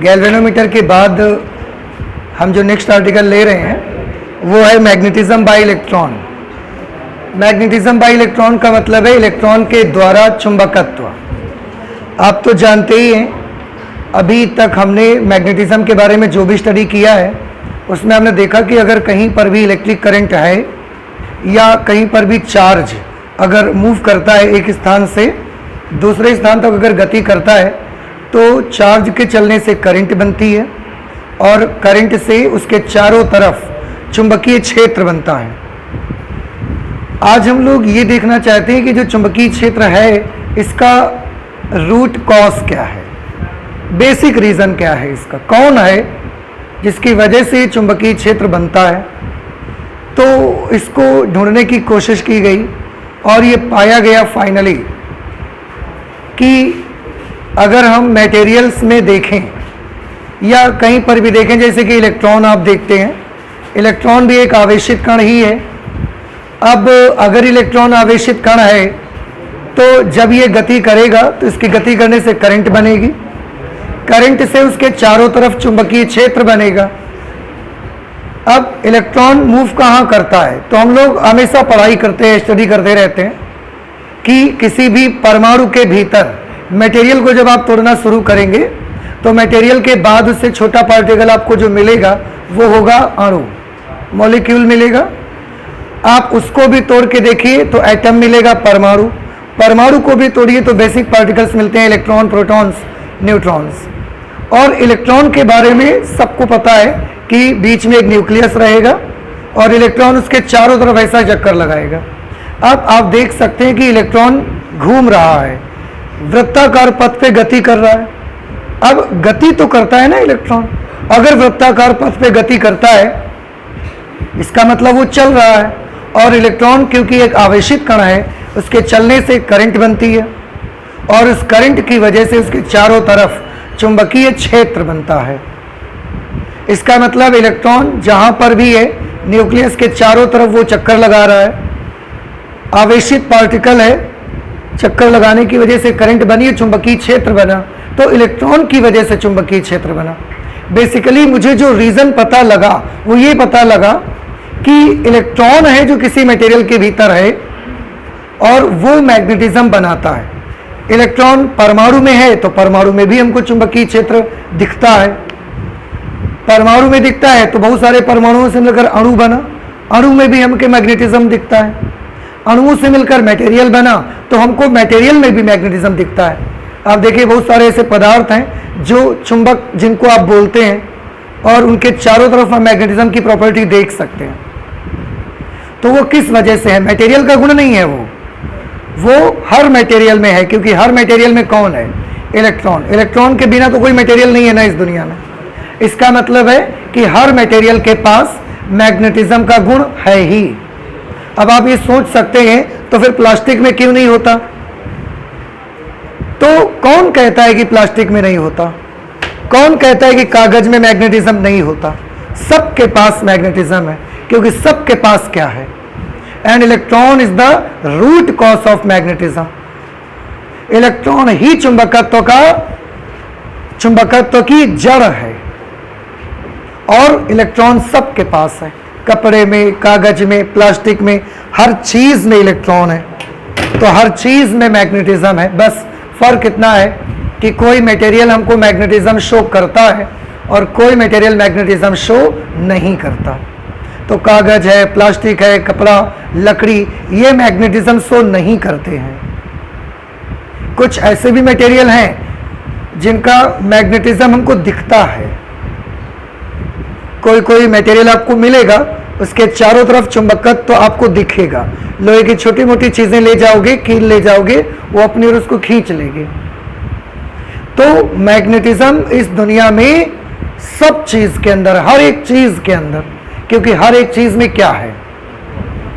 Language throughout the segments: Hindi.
गैल्वेनोमीटर के बाद हम जो नेक्स्ट आर्टिकल ले रहे हैं वो है magnetism bye electron. Magnetism bye electron का मतलब है इलेक्ट्रॉन के द्वारा चुंबकत्व। आप तो जानते ही हैं, अभी तक हमने मैग्नेटिज्म के बारे में जो भी स्टडी किया है उसमें हमने देखा कि अगर कहीं पर भी इलेक्ट्रिक करंट है या कहीं पर भी चार्ज अगर मूव करता है एक स्थान से दूसरे स्थान तक अगर गति करता है तो चार्ज के चलने से करंट बनती है और करंट से उसके चारों तरफ चुंबकीय क्षेत्र बनता है। आज हम लोग ये देखना चाहते हैं कि जो चुंबकीय क्षेत्र है इसका रूट कॉज क्या है, बेसिक रीज़न क्या है, इसका कौन है जिसकी वजह से चुंबकीय क्षेत्र बनता है। तो इसको ढूंढने की कोशिश की गई और ये पाया गया फाइनली कि अगर हम मटेरियल्स में देखें या कहीं पर भी देखें, जैसे कि इलेक्ट्रॉन आप देखते हैं, इलेक्ट्रॉन भी एक आवेशित कण ही है। अब अगर इलेक्ट्रॉन आवेशित कण है तो जब ये गति करेगा तो इसकी गति करने से करंट बनेगी, करंट से उसके चारों तरफ चुंबकीय क्षेत्र बनेगा। अब इलेक्ट्रॉन मूव कहाँ करता है, तो हम लोग हमेशा पढ़ाई करते हैं, स्टडी करते रहते हैं कि किसी भी परमाणु के भीतर मटेरियल को जब आप तोड़ना शुरू करेंगे तो मटेरियल के बाद उससे छोटा पार्टिकल आपको जो मिलेगा वो होगा अणु, मॉलिक्यूल मिलेगा। आप उसको भी तोड़ के देखिए तो एटम मिलेगा, परमाणु, परमाणु को भी तोड़िए तो बेसिक पार्टिकल्स मिलते हैं, इलेक्ट्रॉन, प्रोटॉन्स, न्यूट्रॉन्स। और इलेक्ट्रॉन के बारे में सबको पता है कि बीच में एक न्यूक्लियस रहेगा और इलेक्ट्रॉन उसके चारों तरफ ऐसा चक्कर लगाएगा। अब आप देख सकते हैं कि इलेक्ट्रॉन घूम रहा है, वृत्ताकार पथ पे गति कर रहा है। अब गति तो करता है ना इलेक्ट्रॉन, अगर वृत्ताकार पथ पे गति करता है इसका मतलब वो चल रहा है। और इलेक्ट्रॉन क्योंकि एक आवेशित कण है उसके चलने से करंट बनती है और उस करंट की वजह से उसके चारों तरफ चुंबकीय क्षेत्र बनता है। इसका मतलब इलेक्ट्रॉन जहां पर भी है न्यूक्लियस के चारों तरफ वो चक्कर लगा रहा है, आवेशित पार्टिकल है, चक्कर लगाने की वजह से करंट बनी, चुंबकीय क्षेत्र बना, तो इलेक्ट्रॉन की वजह से चुंबकीय क्षेत्र बना। बेसिकली मुझे जो रीज़न पता लगा वो ये पता लगा कि इलेक्ट्रॉन है जो किसी मटेरियल के भीतर है और वो मैग्नेटिज्म बनाता है। इलेक्ट्रॉन परमाणु में है तो परमाणु में भी हमको चुंबकीय क्षेत्र दिखता है, परमाणु में दिखता है तो बहुत सारे परमाणुओं से मिलकर अणु बना, अणु में भी हमको मैग्नेटिज्म दिखता है, अणुओं से मिलकर मटेरियल बना तो हमको मटेरियल में भी मैग्नेटिज्म दिखता है। आप देखिए बहुत सारे ऐसे पदार्थ हैं जो चुंबक जिनको आप बोलते हैं और उनके चारों तरफ हम मैग्नेटिज्म की प्रॉपर्टी देख सकते हैं। तो वो किस वजह से है, मटेरियल का गुण नहीं है, वो हर मटेरियल में है, क्योंकि हर मटेरियल में कौन है, इलेक्ट्रॉन। इलेक्ट्रॉन के बिना तो कोई मटेरियल नहीं है ना इस दुनिया में। इसका मतलब है कि हर मटेरियल के पास मैग्नेटिज्म का गुण है ही। अब आप ये सोच सकते हैं तो फिर प्लास्टिक में क्यों नहीं होता, तो कौन कहता है कि प्लास्टिक में नहीं होता, कौन कहता है कि कागज में मैग्नेटिज्म नहीं होता। सबके पास मैग्नेटिज्म है, क्योंकि सबके पास क्या है, and electron is the root cause of magnetism. Electron ही चुंबकत्व की जड़ है और इलेक्ट्रॉन सबके पास है, कपड़े में, कागज में, प्लास्टिक में, हर चीज में इलेक्ट्रॉन है। तो हर चीज में मैग्नेटिज्म है, बस फर्क इतना है कि कोई मटेरियल हमको मैग्नेटिज्म शो करता है और कोई मटेरियल मैग्नेटिज्म शो नहीं करता। तो कागज है, प्लास्टिक है, कपड़ा, लकड़ी, ये मैग्नेटिज्म शो नहीं करते हैं। कुछ ऐसे भी मटेरियल हैं जिनका मैग्नेटिज्म हमको दिखता है। कोई कोई मटेरियल आपको मिलेगा उसके चारों तरफ चुंबकत्व तो आपको दिखेगा। लोहे की छोटी मोटी चीजें ले जाओगे, कील ले जाओगे, वो अपनी ओर उसको खींच लेंगे। तो मैग्नेटिज्म इस दुनिया में सब चीज के अंदर, हर एक चीज के अंदर, क्योंकि हर एक चीज में क्या है,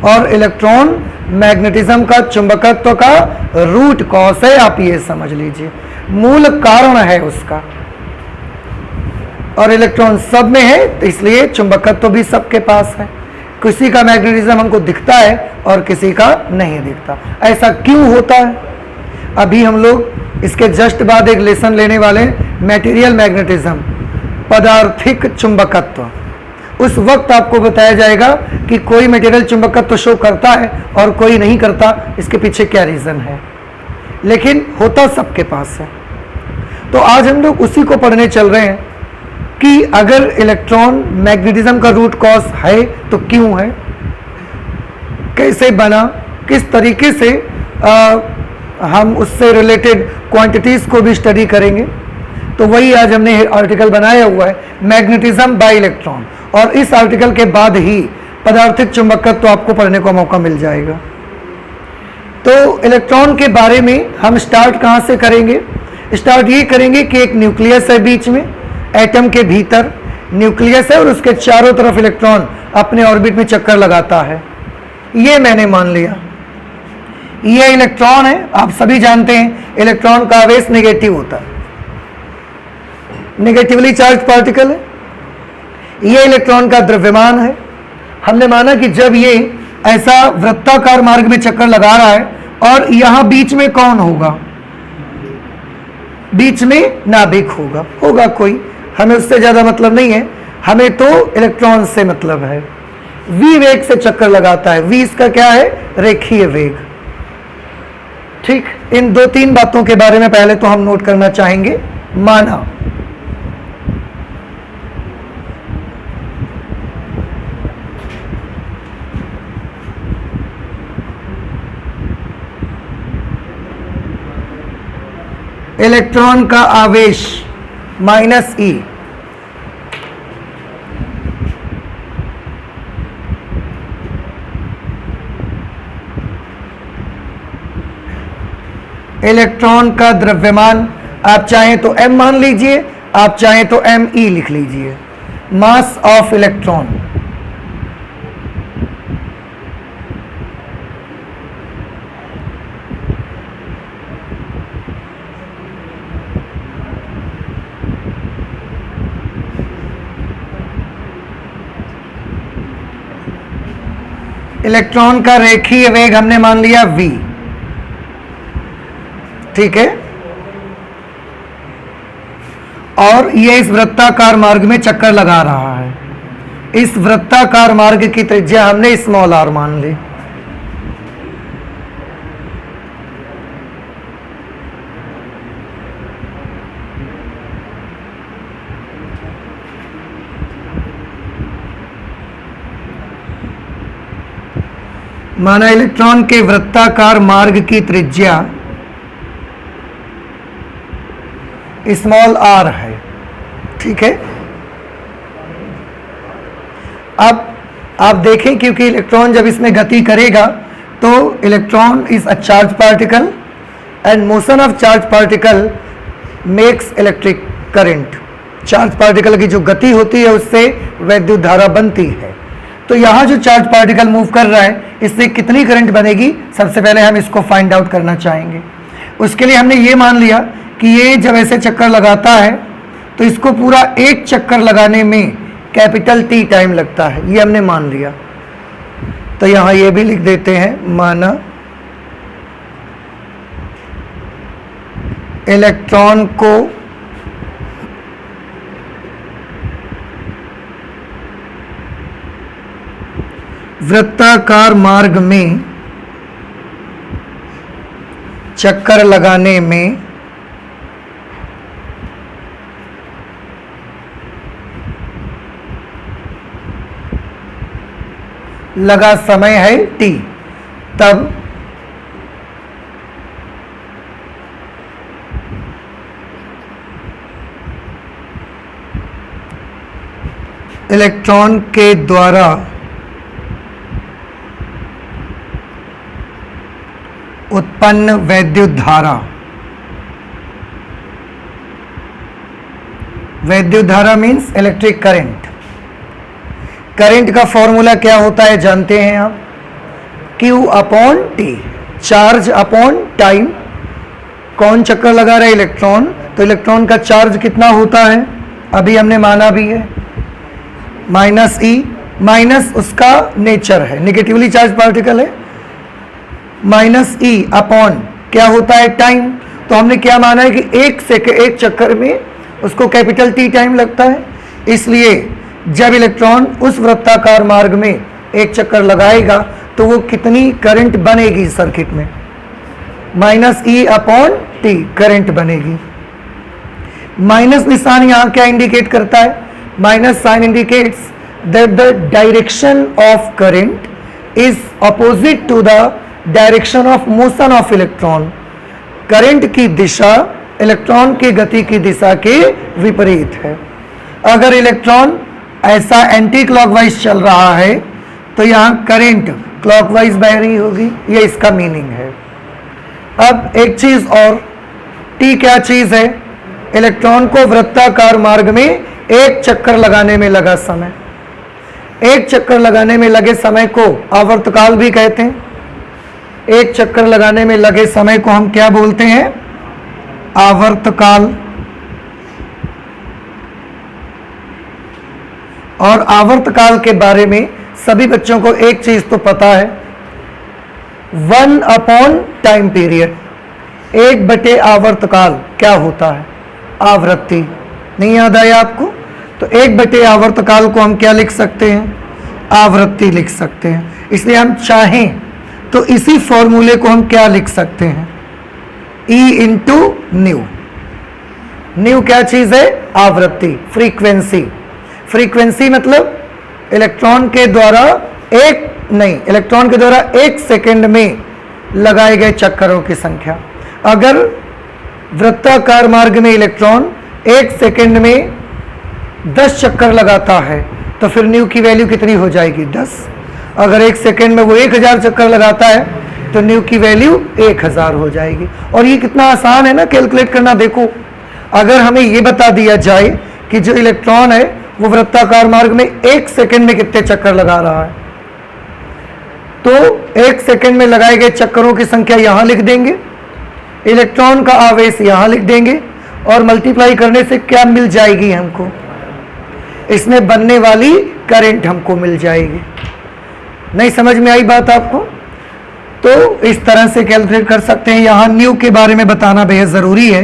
और इलेक्ट्रॉन मैग्नेटिज्म का, चुंबकत्व का रूट कॉज है, आप ये समझ लीजिए, मूल कारण है उसका। और इलेक्ट्रॉन सब में है तो इसलिए चुंबकत्व भी सबके पास है। किसी का मैग्नेटिज्म हमको दिखता है और किसी का नहीं दिखता। ऐसा क्यों होता है, अभी हम लोग इसके जस्ट बाद एक लेसन लेने वाले, मटेरियल मैग्नेटिज्म। पदार्थिक चुंबकत्व। उस वक्त आपको बताया जाएगा कि कोई मटेरियल चुंबकत्व शो करता है और कोई नहीं करता, इसके पीछे क्या रीज़न है, लेकिन होता सबके पास है। तो आज हम लोग उसी को पढ़ने चल रहे हैं कि अगर इलेक्ट्रॉन मैग्नेटिज्म का रूट कॉज है तो क्यों है, कैसे बना, किस तरीके से हम उससे रिलेटेड क्वांटिटीज़ को भी स्टडी करेंगे। तो वही आज हमने आर्टिकल बनाया हुआ है, मैग्नेटिज्म बाय इलेक्ट्रॉन, और इस आर्टिकल के बाद ही पदार्थिक चुंबकत्व तो आपको पढ़ने का मौका मिल जाएगा। तो इलेक्ट्रॉन के बारे में हम स्टार्ट कहाँ से करेंगे? स्टार्ट ये करेंगे कि एक न्यूक्लियस है बीच में, एटम के भीतर न्यूक्लियस है और उसके चारों तरफ इलेक्ट्रॉन अपने ऑर्बिट में चक्कर लगाता है। ये मैंने मान लिया, ये इलेक्ट्रॉन है। आप सभी जानते हैं इलेक्ट्रॉन का आवेश नेगेटिव होता है, नेगेटिवली चार्ज पार्टिकल है। ये इलेक्ट्रॉन का द्रव्यमान है। हमने माना कि जब ये ऐसा वृत्ताकार मार्ग में चक्कर लगा रहा है और यहां बीच में कौन होगा? बीच में नाभिक होगा, होगा कोई, हमें उससे ज्यादा मतलब नहीं है, हमें तो इलेक्ट्रॉन से मतलब है। v वेग से चक्कर लगाता है, v इसका क्या है? रेखीय वेग। ठीक, इन दो तीन बातों के बारे में पहले तो हम नोट करना चाहेंगे। माना इलेक्ट्रॉन का आवेश -e, इलेक्ट्रॉन का द्रव्यमान आप चाहें तो m मान लीजिए, आप चाहें तो me लिख लीजिए, मास ऑफ इलेक्ट्रॉन। इलेक्ट्रॉन का रेखीय वेग हमने मान लिया v, ठीक है, और ये इस वृत्ताकार मार्ग में चक्कर लगा रहा है। इस वृत्ताकार मार्ग की त्रिज्या हमने स्मॉल r मान ली। माना इलेक्ट्रॉन के वृत्ताकार मार्ग की त्रिज्या स्मॉल r है, ठीक है। अब आप देखें, क्योंकि इलेक्ट्रॉन जब इसमें गति करेगा तो electron is a charge particle and motion of charge particle makes electric current. Charge particle की जो गति होती है उससे वैद्युत धारा बनती है। तो यहाँ जो चार्ज पार्टिकल मूव कर रहा है इससे कितनी करंट बनेगी, सबसे पहले हम इसको फाइंड आउट करना चाहेंगे। उसके लिए हमने ये मान लिया कि ये जब ऐसे चक्कर लगाता है तो इसको पूरा एक चक्कर लगाने में कैपिटल T टाइम लगता है, ये हमने मान लिया। तो यहाँ ये भी लिख देते हैं, माना इलेक्ट्रॉन को वृत्ताकार मार्ग में चक्कर लगाने में लगा समय है T। तब इलेक्ट्रॉन के द्वारा उत्पन्न वैद्युत धारा, वैद्युत धारा मीन्स इलेक्ट्रिक करंट। करंट का फॉर्मूला क्या होता है जानते हैं आप? Q upon T, charge upon time. कौन चक्कर लगा रहा है? इलेक्ट्रॉन। तो इलेक्ट्रॉन का चार्ज कितना होता है? अभी हमने माना भी है -e, माइनस उसका नेचर है, नेगेटिवली चार्ज पार्टिकल है, -e अपॉन क्या होता है? टाइम। तो हमने क्या माना है कि एक चक्कर में उसको कैपिटल T टाइम लगता है। इसलिए जब इलेक्ट्रॉन उस वृत्ताकार मार्ग में एक चक्कर लगाएगा तो वो कितनी करंट बनेगी सर्किट में, -E/T करंट बनेगी। माइनस निशान यहां क्या इंडिकेट करता है? Minus sign indicates that the direction of current is opposite to the direction of motion of electron. Current की दिशा इलेक्ट्रॉन की गति की दिशा के विपरीत है। अगर इलेक्ट्रॉन ऐसा एंटी क्लॉकवाइज चल रहा है तो यहां करंट क्लॉकवाइज बह रही होगी, ये इसका मीनिंग है। अब एक चीज और, टी क्या चीज है? इलेक्ट्रॉन को वृत्ताकार मार्ग में एक चक्कर लगाने में लगा समय। एक चक्कर लगाने में लगे समय को आवर्तकाल भी कहते हैं। एक चक्कर लगाने में लगे समय को हम क्या बोलते हैं? आवर्तकाल। और आवर्तकाल के बारे में सभी बच्चों को एक चीज तो पता है, 1 टाइम पीरियड, 1 आवर्तकाल क्या होता है? आवृत्ति। नहीं याद आया आपको? तो 1 आवर्तकाल को हम क्या लिख सकते हैं? आवृत्ति लिख सकते हैं। इसलिए हम चाहें तो इसी फॉर्मूले को हम क्या लिख सकते हैं? E/न्यू। न्यू क्या चीज है? आवृत्ति, फ्रीक्वेंसी। फ्रीक्वेंसी मतलब इलेक्ट्रॉन के द्वारा इलेक्ट्रॉन के द्वारा 1 सेकंड में लगाए गए चक्करों की संख्या। अगर वृत्ताकार मार्ग में इलेक्ट्रॉन 1 सेकंड में 10 चक्कर लगाता है तो फिर न्यू की वैल्यू कितनी हो जाएगी? 10। अगर 1 सेकंड में वो 1000 चक्कर लगाता है तो न्यू की वैल्यू 1000 हो जाएगी। और ये कितना आसान है ना कैलकुलेट करना। देखो, अगर हमें ये बता दिया जाए कि जो इलेक्ट्रॉन है वो वृत्ताकार मार्ग में 1 सेकंड में कितने चक्कर लगा रहा है, तो 1 सेकंड में लगाए गए चक्करों की संख्या यहां लिख देंगे, इलेक्ट्रॉन का आवेश यहां लिख देंगे और मल्टीप्लाई करने से क्या मिल जाएगी हमको? इसमें बनने वाली करंट हमको मिल जाएगी। नहीं समझ में आई बात आपको? तो इस तरह से कैलकुलेट कर सकते हैं। यहां न्यू के बारे में बताना बेहद जरूरी है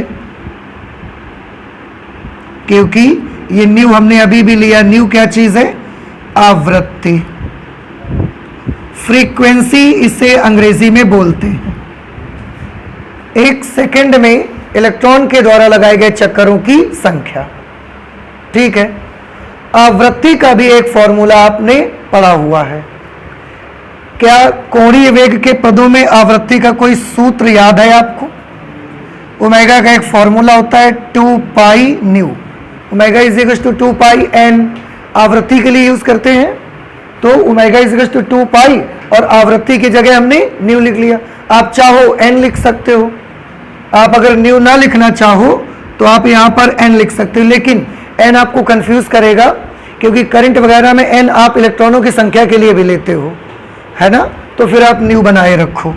क्योंकि ये न्यू हमने अभी भी लिया। न्यू क्या चीज है? आवृत्ति, फ्रीक्वेंसी इसे अंग्रेजी में बोलते हैं। 1 सेकंड में इलेक्ट्रॉन के द्वारा लगाए गए चक्करों की संख्या। ठीक है। आवृत्ति का भी एक फॉर्मूला आपने पढ़ा हुआ है। क्या कोणीय वेग के पदों में आवृत्ति का कोई सूत्र याद है आपको? ओमेगा का एक फॉर्मूला होता है 2 pi nu. Omega is equal to 2 pi n आवृत्ति के लिए यूज करते हैं। तो omega is equal to 2 pi और आवृत्ति की जगह हमने न्यू लिख लिया। आप चाहो एन लिख सकते हो। आप अगर न्यू ना लिखना चाहो तो आप यहां पर एन लिख सकते हो, लेकिन एन आपको कंफ्यूज करेगा क्योंकि करंट वगैरह में एन आप इलेक्ट्रॉनों की संख्या के लिए भी लेते हो, है ना? तो फिर आप न्यू बनाए रखो।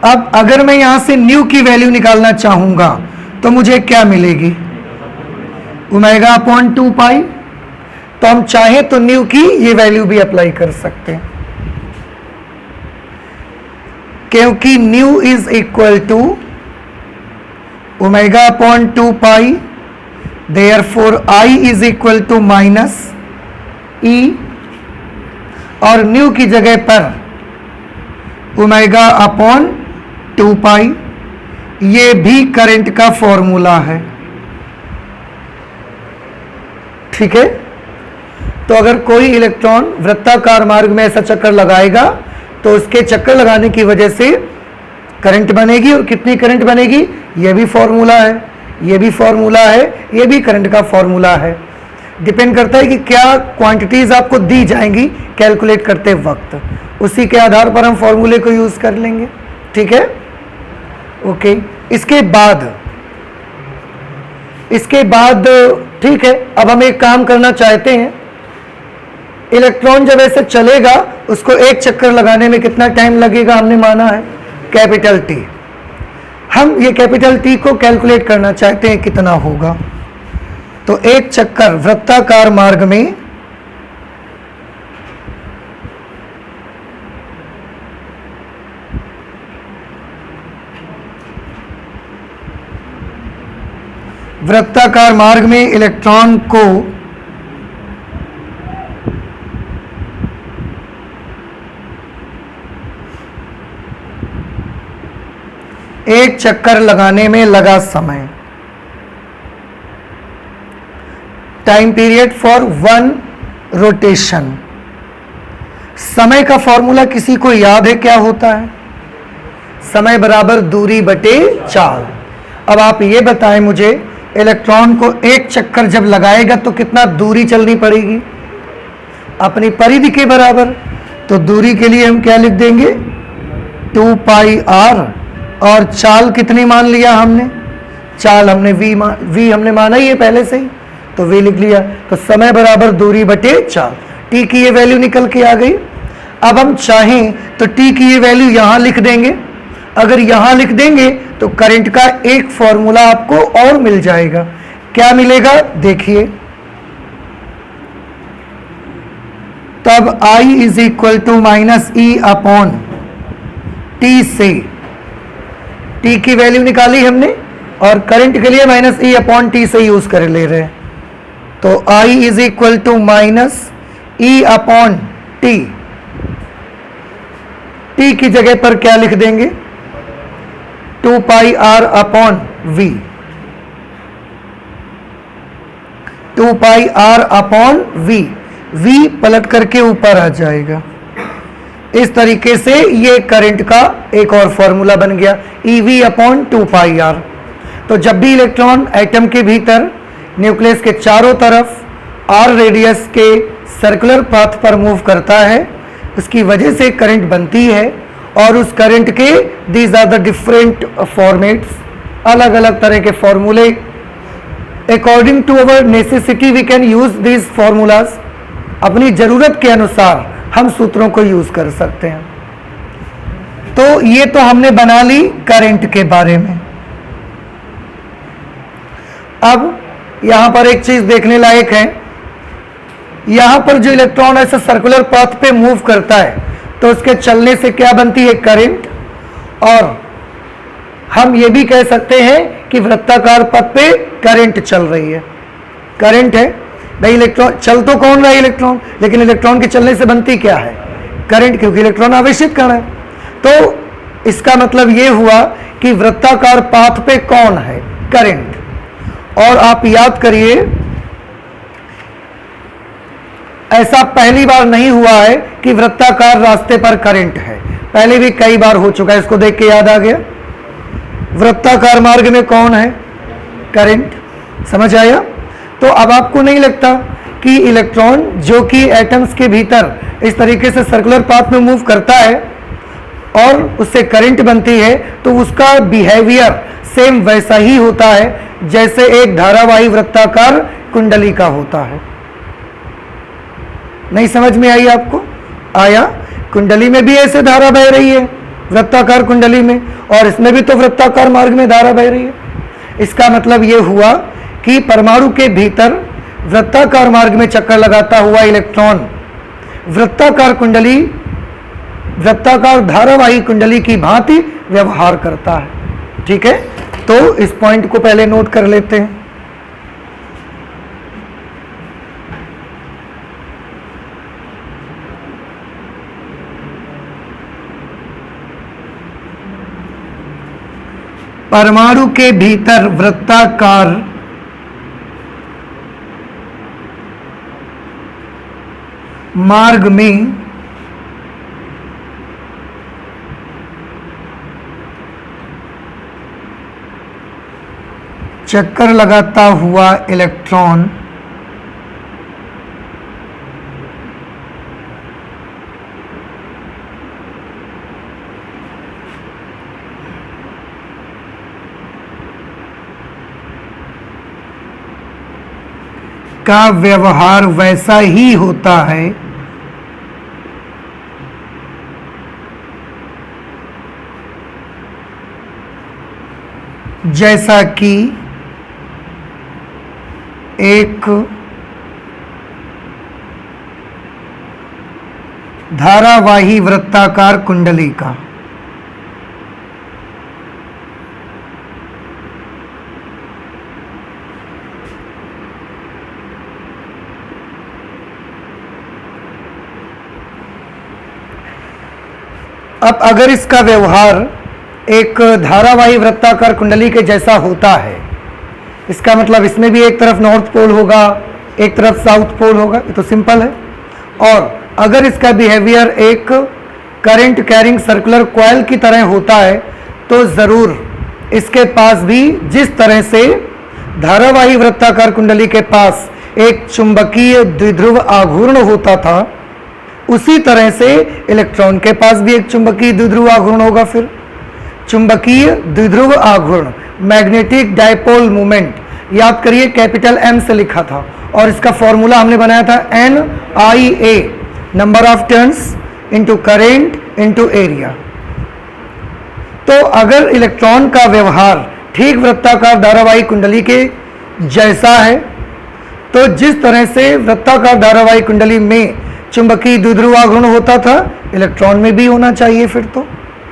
अब अगर मैं यहां से न्यू की वैल्यू निकालना चाहूंगा तो मुझे क्या मिलेगी? ओमेगा/2 पाई। तो हम चाहें तो न्यू की ये वैल्यू भी अप्लाई कर सकते हैं क्योंकि न्यू इज इक्वल टू ओमेगा/2 pi, therefore I is equal to -E और न्यू की जगह पर ओमेगा/2 पाई। ये भी करंट का फॉर्मूला है। ठीक है। तो अगर कोई इलेक्ट्रॉन वृत्ताकार मार्ग में ऐसा चक्कर लगाएगा तो उसके चक्कर लगाने की वजह से करंट बनेगी। और कितनी करंट बनेगी? यह भी फॉर्मूला है, यह भी फॉर्मूला है, यह भी करंट का फॉर्मूला है। डिपेंड करता है कि क्या क्वांटिटीज आपको दी जाएंगी कैलकुलेट करते वक्त, उसी के आधार पर हम फॉर्मूले को यूज कर लेंगे। ठीक है। ओके। इसके बाद ठीक है, अब हम एक काम करना चाहते हैं। इलेक्ट्रॉन जब ऐसे चलेगा उसको एक चक्कर लगाने में कितना टाइम लगेगा हमने माना है? Capital T। हम ये कैपिटल T को कैलकुलेट करना चाहते हैं कितना होगा। तो एक चक्कर वृत्ताकार मार्ग में वृत्ताकार मार्ग में इलेक्ट्रॉन को एक चक्कर लगाने में लगा समय, टाइम पीरियड फॉर 1 रोटेशन। समय का फॉर्मूला किसी को याद है क्या होता है? समय बराबर दूरी बटे चाल। अब आप ये बताएं मुझे, इलेक्ट्रॉन को एक चक्कर जब लगाएगा तो कितना दूरी चलनी पड़ेगी? अपनी परिधि के बराबर। तो दूरी के लिए हम क्या लिख देंगे? 2 पाई r। और चाल कितनी मान लिया हमने? चाल हमने v हमने माना ही है पहले से ही, तो v लिख लिया। तो समय बराबर दूरी बटे चाल। t की ये वैल्यू निकल के आ गई। अब हम चाहें तो t की ये वैल्यू यहां लिख देंगे। अगर यहां लिख देंगे तो करंट का एक फॉर्मूला आपको और मिल जाएगा। क्या मिलेगा? देखिए, तब I is equal to minus e upon t से t की वैल्यू निकाली हमने और करंट के लिए माइनस ई अपॉन टी से यूज कर ले रहे हैं। तो I is equal to minus e upon t. T की जगह पर क्या लिख देंगे? 2 pi r upon v। 2 pi r upon v। v पलट करके ऊपर आ जाएगा। इस तरीके से ये करंट का एक और फॉर्मूला बन गया, EV अपॉन 2 पाई r। तो जब भी इलेक्ट्रॉन एटम के भीतर न्यूक्लियस के चारों तरफ r रेडियस के सर्कुलर पाथ पर मूव करता है, उसकी वजह से करंट बनती है। और उस करंट के these are the different formats, अलग अलग तरह के फॉर्मूले। According to our necessity we can use these formulas. अपनी जरूरत के अनुसार हम सूत्रों को यूज कर सकते हैं। तो ये तो हमने बना ली करंट के बारे में। अब यहां पर एक चीज देखने लायक है। यहां पर जो इलेक्ट्रॉन ऐसे सर्कुलर पाथ पे मूव करता है तो उसके चलने से क्या बनती है? करंट। और हम ये भी कह सकते हैं कि वृत्ताकार पथ पे करंट चल रही है। करंट है भाई, इलेक्ट्रॉन चल तो कौन रहा है? इलेक्ट्रॉन। लेकिन इलेक्ट्रॉन के चलने से बनती क्या है? करंट, क्योंकि इलेक्ट्रॉन आवेशित कण है। तो इसका मतलब ये हुआ कि वृत्ताकार पाथ पे कौन है? करंट। और आप याद करिए, ऐसा पहली बार नहीं हुआ है कि वृत्ताकार रास्ते पर करंट है, पहले भी कई बार हो चुका है। इसको देख के याद आ गया। वृत्ताकार मार्ग में कौन है? करंट। समझ आया? तो अब आपको नहीं लगता कि इलेक्ट्रॉन जो कि एटम्स के भीतर इस तरीके से सर्कुलर पाथ में मूव करता है और उससे करंट बनती है, तो उसका बिहेवियर सेम वैसा ही होता है जैसे एक धारावाही वृत्ताकार कुंडली का होता है। नहीं समझ में आई आपको? आया? कुंडली में भी ऐसे धारा बह रही है, वृत्ताकार कुंडली में, और इसमें भी तो वृत्ताकार मार्ग में धारा बह रही है। इसका मतलब यह हुआ कि परमाणु के भीतर वृत्ताकार मार्ग में चक्कर लगाता हुआ इलेक्ट्रॉन वृत्ताकार कुंडली, वृत्ताकार धारावाही कुंडली की भांति व्यवहार करता है। ठीक है, तो इस पॉइंट को पहले नोट कर लेते हैं। परमाणु के भीतर वृत्ताकार मार्ग में चक्कर लगाता हुआ इलेक्ट्रॉन का व्यवहार वैसा ही होता है जैसा कि एक धारावाही वृत्ताकार कुंडली का। अब अगर इसका व्यवहार एक धारावाही वृत्ताकार कुंडली के जैसा होता है, इसका मतलब इसमें भी एक तरफ नॉर्थ पोल होगा, एक तरफ साउथ पोल होगा, ये तो सिंपल है। और अगर इसका बिहेवियर एक करंट कैरिंग सर्कुलर कॉइल की तरह होता है तो ज़रूर इसके पास भी जिस तरह से धारावाही वृत्ताकार कुंडली के पास एक चुंबकीय द्विध्रुव आघूर्ण होता था, उसी तरह से इलेक्ट्रॉन के पास भी एक चुंबकीय द्विध्रुव आघूर्ण होगा। फिर चुंबकीय द्विध्रुव आघूर्ण, मैग्नेटिक डायपोल मोमेंट, याद करिए कैपिटल M से लिखा था और इसका फॉर्मूला हमने बनाया था NIA, number of turns into current into area. तो अगर इलेक्ट्रॉन का व्यवहार ठीक वृत्ताकार धारावाही कुंडली के जैसा है तो जिस तरह से वृत्ताकार धारावाही कुंडली में चुंबकीय द्विध्रुव आघूर्ण होता था, इलेक्ट्रॉन में भी होना चाहिए फिर तो,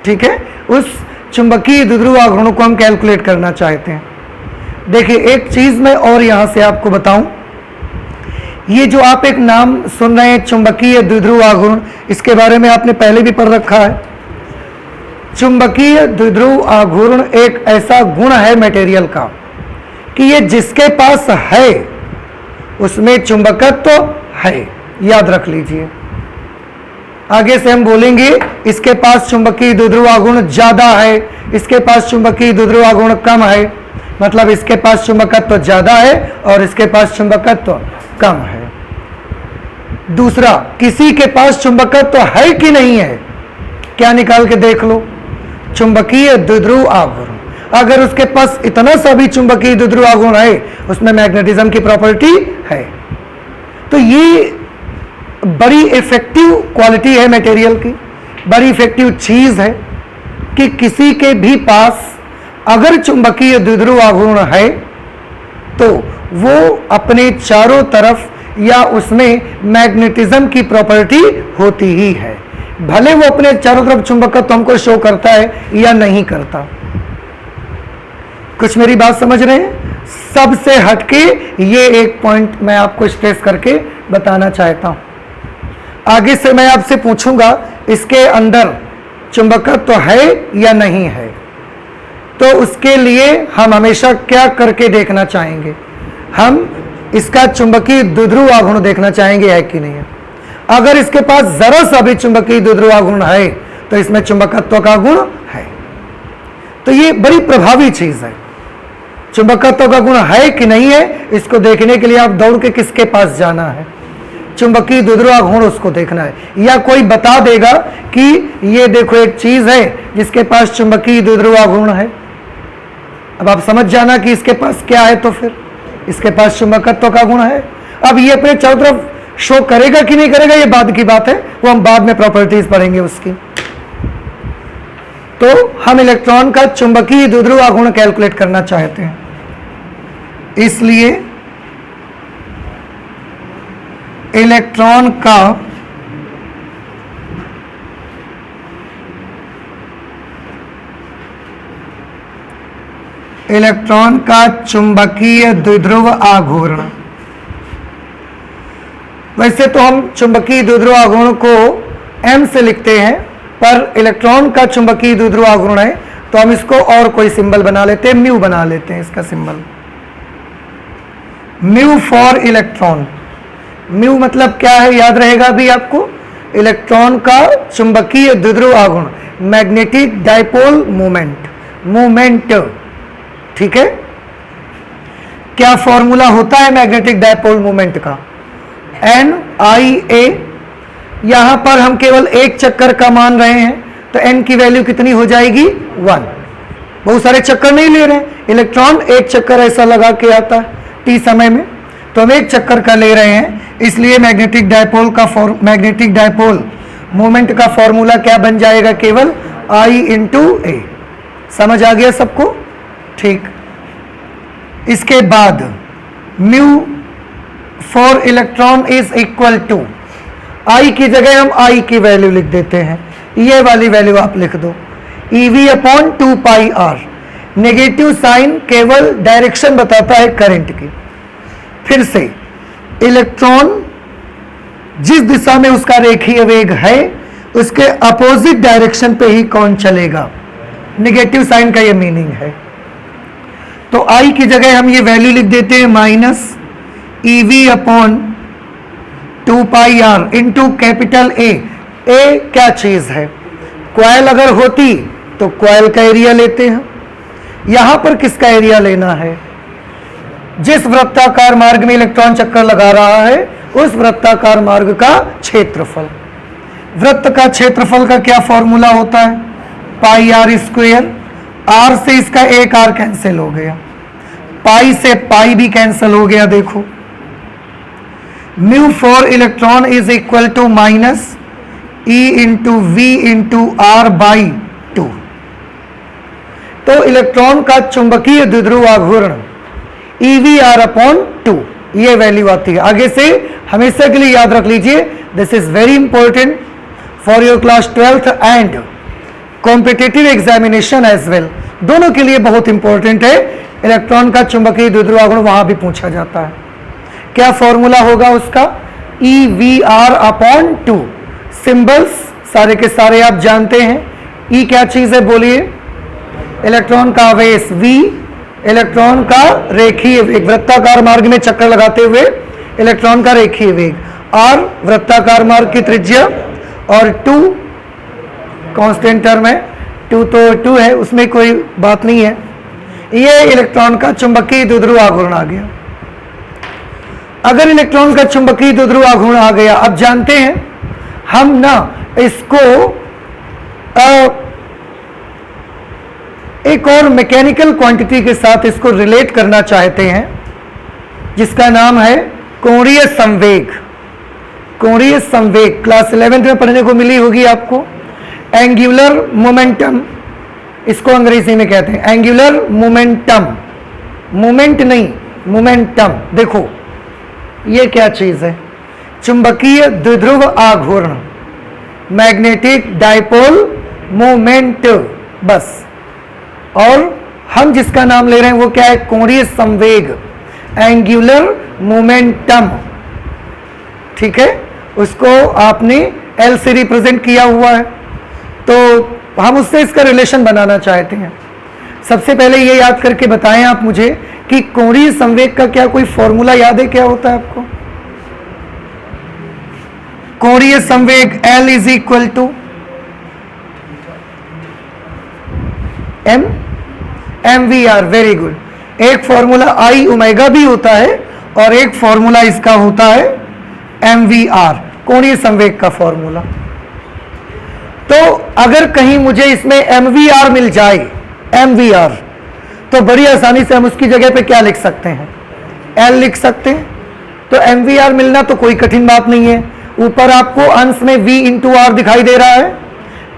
ठीक है। उस चुंबकीय द्विध्रुव आघूर्ण को हम कैलकुलेट करना चाहते हैं। देखिए एक चीज मैं और यहां से आपको बताऊं, ये जो आप एक नाम सुन रहे हैं चुंबकीय द्विध्रुव आघूर्ण, इसके बारे में आपने पहले भी पढ़ रखा है। चुंबकीय द्विध्रुव आघूर्ण एक ऐसा गुण है मटेरियल का कि ये जिसके पास है उसमें चुंबकत्व तो है, याद रख लीजिए। आगे से हम बोलेंगे इसके पास चुंबकीय द्विध्रुव आघूर्ण ज्यादा है, इसके पास चुंबकीय द्विध्रुव आघूर्ण कम है, मतलब इसके पास चुंबकत्व ज्यादा है और इसके पास चुंबकत्व कम है। दूसरा, किसी के पास चुंबकत्व है कि नहीं है, क्या निकाल के देख लो, चुंबकीय द्विध्रुव आघूर्ण। अगर उसके पास इतना सा भी चुंबकीय द्विध्रुव आघूर्ण है, उसमें मैग्नेटिज्म की प्रॉपर्टी है। तो ये बड़ी इफेक्टिव क्वालिटी है मटेरियल की, बड़ी इफेक्टिव चीज है कि किसी के भी पास अगर चुंबकीय द्विध्रुव आघूर्ण है तो वो अपने चारों तरफ या उसमें मैग्नेटिज्म की प्रॉपर्टी होती ही है, भले वो अपने चारों तरफ चुंबकत्व हमको शो करता है या नहीं करता। कुछ मेरी बात समझ रहे हैं? सबसे हटके ये एक पॉइंट मैं आपको स्ट्रेस करके बताना चाहता हूं। आगे से मैं आपसे पूछूंगा इसके अंदर चुंबकत्व है या नहीं है, तो उसके लिए हम हमेशा क्या करके देखना चाहेंगे, हम इसका चुंबकीय द्विध्रुव आघूर्ण देखना चाहेंगे है कि नहीं है। अगर इसके पास जरा सा भी चुंबकीय द्विध्रुव आघूर्ण है तो इसमें चुंबकत्व का गुण है। तो ये बड़ी प्रभावी चीज है, चुंबकत्व का गुण है कि नहीं है, इसको देखने के लिए आप दौड़ के किसके पास जाना है, चुंबकीय द्विध्रुव आघूर्ण उसको देखना है। या कोई बता देगा कि ये देखो एक चीज है जिसके पास चुंबकीय द्विध्रुव आघूर्ण है, अब आप समझ जाना कि इसके पास क्या है, तो फिर इसके पास चुंबकत्व का गुण है। अब ये अपने चारों तरफ शो करेगा कि नहीं करेगा ये बाद की बात है, वो हम बाद में प्रॉपर्टीज पढ़ेंगे उसकी। तो हम इलेक्ट्रॉन का चुंबकीय द्विध्रुव आघूर्ण कैलकुलेट करना चाहते हैं, इसलिए इलेक्ट्रॉन का चुंबकीय द्विध्रुव आघूर्ण, वैसे तो हम चुंबकीय द्विध्रुव आघूर्ण को M से लिखते हैं, पर इलेक्ट्रॉन का चुंबकीय द्विध्रुव आघूर्ण है तो हम इसको और कोई सिंबल बना लेते हैं, म्यू बना लेते हैं इसका symbol, mu for electron. Mu मतलब क्या है, याद रहेगा अभी आपको, इलेक्ट्रॉन का चुंबकीय द्विध्रुव आघूर्ण, मैग्नेटिक डायपोल मोमेंट, ठीक है। क्या फॉर्मूला होता है मैग्नेटिक डायपोल मोमेंट का, NIA। यहां पर हम केवल एक चक्कर का मान रहे हैं तो n की वैल्यू कितनी हो जाएगी, 1। बहुत सारे चक्कर नहीं ले रहे हैं, इलेक्ट्रॉन एक चक्कर ऐसा लगा के आता है t समय में, तो हम एक चक्कर का ले रहे हैं, इसलिए मैग्नेटिक डायपोल मोमेंट का फॉर्मूला क्या बन जाएगा, केवल I/A। समझ आ गया सबको, ठीक। इसके बाद mu for electron is equal to, I की जगह हम I की वैल्यू लिख देते हैं, ये वाली वैल्यू आप लिख दो, EV/2πr। नेगेटिव साइन केवल डायरेक्शन बताता है करंट की। फिर से इलेक्ट्रॉन जिस दिशा में उसका रेखीय वेग है उसके अपोजिट डायरेक्शन पे ही कौन चलेगा, नेगेटिव साइन का ये मीनिंग है। तो आई की जगह हम ये वैल्यू लिख देते हैं minus EV upon 2 pi r into capital A. A क्या चीज है, कॉइल अगर होती तो कॉइल का एरिया लेते हैं, यहां पर किसका एरिया लेना है, जिस वृत्ताकार मार्ग में इलेक्ट्रॉन चक्कर लगा रहा है उस वृत्ताकार मार्ग का क्षेत्रफल। वृत्त का क्षेत्रफल का क्या फॉर्मूला होता है, पाई आर स्क्वायर। आर से इसका एक आर कैंसिल हो गया, पाई से पाई भी कैंसिल हो गया। देखो mu for electron is equal to minus E into v into r by 2। तो इलेक्ट्रॉन का चुंबकीय द्विध्रुव आघूर्ण EVR अपॉन 2 ये वैल्यू आती है। आगे से हमेशा के लिए याद रख लीजिए, this is very important for your class 12th and competitive examination as well, दोनों के लिए बहुत इंपॉर्टेंट है। इलेक्ट्रॉन का चुंबकीय द्विध्रुव आघूर्ण वहां भी पूछा जाता है। क्या फॉर्मूला होगा उसका, EVR अपॉन 2। सिंबल्स सारे के सारे आप जानते हैं। E क्या चीज है बोलिए, इलेक्ट्रॉन का आवेश, V इलेक्ट्रॉन का रेखीय वेग, वृत्ताकार मार्ग में चक्कर लगाते हुए इलेक्ट्रॉन का रेखीय वेग, R वृत्ताकार मार्ग की त्रिज्या, और 2 कांस्टेंट टर्म है, 2 तो 2 है, उसमें कोई बात नहीं है। ये इलेक्ट्रॉन का चुंबकीय द्विध्रुव आघूर्ण आ गया। अगर इलेक्ट्रॉन का चुंबकीय द्विध्रुव आघूर्ण आ गया, अब जानते हैं हम ना इसको एक और मैकेनिकल क्वांटिटी के साथ इसको रिलेट करना चाहते हैं, जिसका नाम है कोणीय संवेग। कोणीय संवेग क्लास 11th में पढ़ने को मिली होगी आपको। एंगुलर मोमेंटम इसको अंग्रेजी में कहते हैं, एंगुलर मोमेंटम, मोमेंट नहीं मोमेंटम। देखो ये क्या चीज है, चुंबकीय द्विध्रुव आघूर्ण, मैग्नेटिक डाइपोल मोमेंट, बस। और हम जिसका नाम ले रहे हैं वो क्या है, कोणीय संवेग, एंगुलर मोमेंटम, ठीक है। उसको आपने L से रिप्रेजेंट किया हुआ है, तो हम उससे इसका रिलेशन बनाना चाहते हैं। सबसे पहले ये याद करके बताएं आप मुझे कि कोणीय संवेग का क्या कोई फॉर्मूला याद है, क्या होता है आपको। कोणीय संवेग L is equal to mvr, very good. एक फॉर्मूला I ओमेगा भी होता है और एक फॉर्मूला इसका होता है mvr, कोणीय संवेग का फॉर्मूला। तो अगर कहीं मुझे इसमें mvr मिल जाए, mvr, तो बड़ी आसानी से हम उसकी जगह पे क्या लिख सकते हैं, L लिख सकते हैं। तो mvr मिलना तो कोई कठिन बात नहीं है। ऊपर आपको अंश में v इंटू r दिखाई दे रहा है,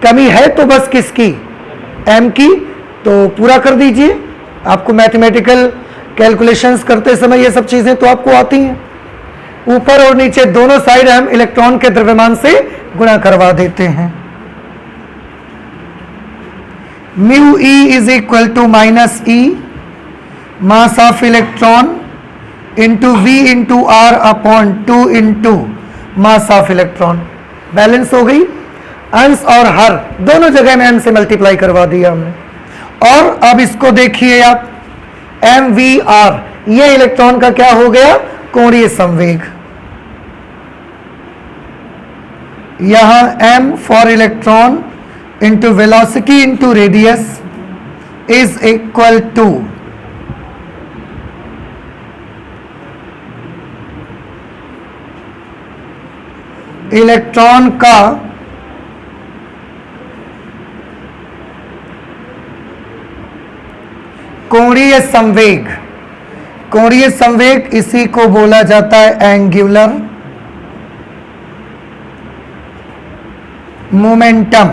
कमी है तो बस किसकी, m की, तो पूरा कर दीजिए। आपको मैथमेटिकल कैलकुलेशंस करते समय ये सब चीजें तो आपको आती हैं। ऊपर और नीचे दोनों साइड हम इलेक्ट्रॉन के द्रव्यमान से गुणा करवा देते हैं। Mu e is equal to minus e mass of electron into v into r upon 2 into mass of electron. Balance हो गई, अंश और हर दोनों जगह में m से मल्टीप्लाई करवा दिया हमने। और अब इसको देखिए आप, mvr, ये इलेक्ट्रॉन का क्या हो गया, कोणीय संवेग। यहां m for electron into velocity into radius is equal two electron का कोणीय संवेग। कोणीय संवेग इसी को बोला जाता है एंगुलर मोमेंटम,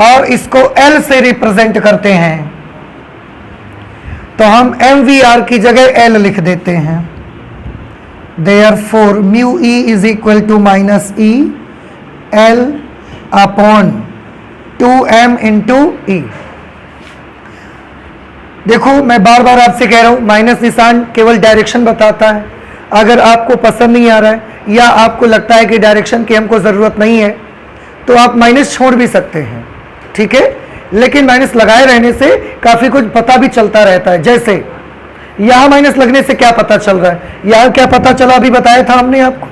और इसको L से रिप्रेजेंट करते हैं। तो हम mvr की जगह L लिख देते हैं। Therefore mu e is equal to minus e L upon 2m into e। देखो मैं बार बार आपसे कह रहा हूं, माइनस निशान केवल डायरेक्शन बताता है। अगर आपको पसंद नहीं आ रहा है या आपको लगता है कि डायरेक्शन की हमको ज़रूरत नहीं है, तो आप माइनस छोड़ भी सकते हैं, ठीक है, लेकिन माइनस लगाए रहने से काफी कुछ पता भी चलता रहता है। जैसे यहां माइनस लगने से क्या पता चल रहा है, यहां क्या पता चला, अभी बताया था हमने आपको।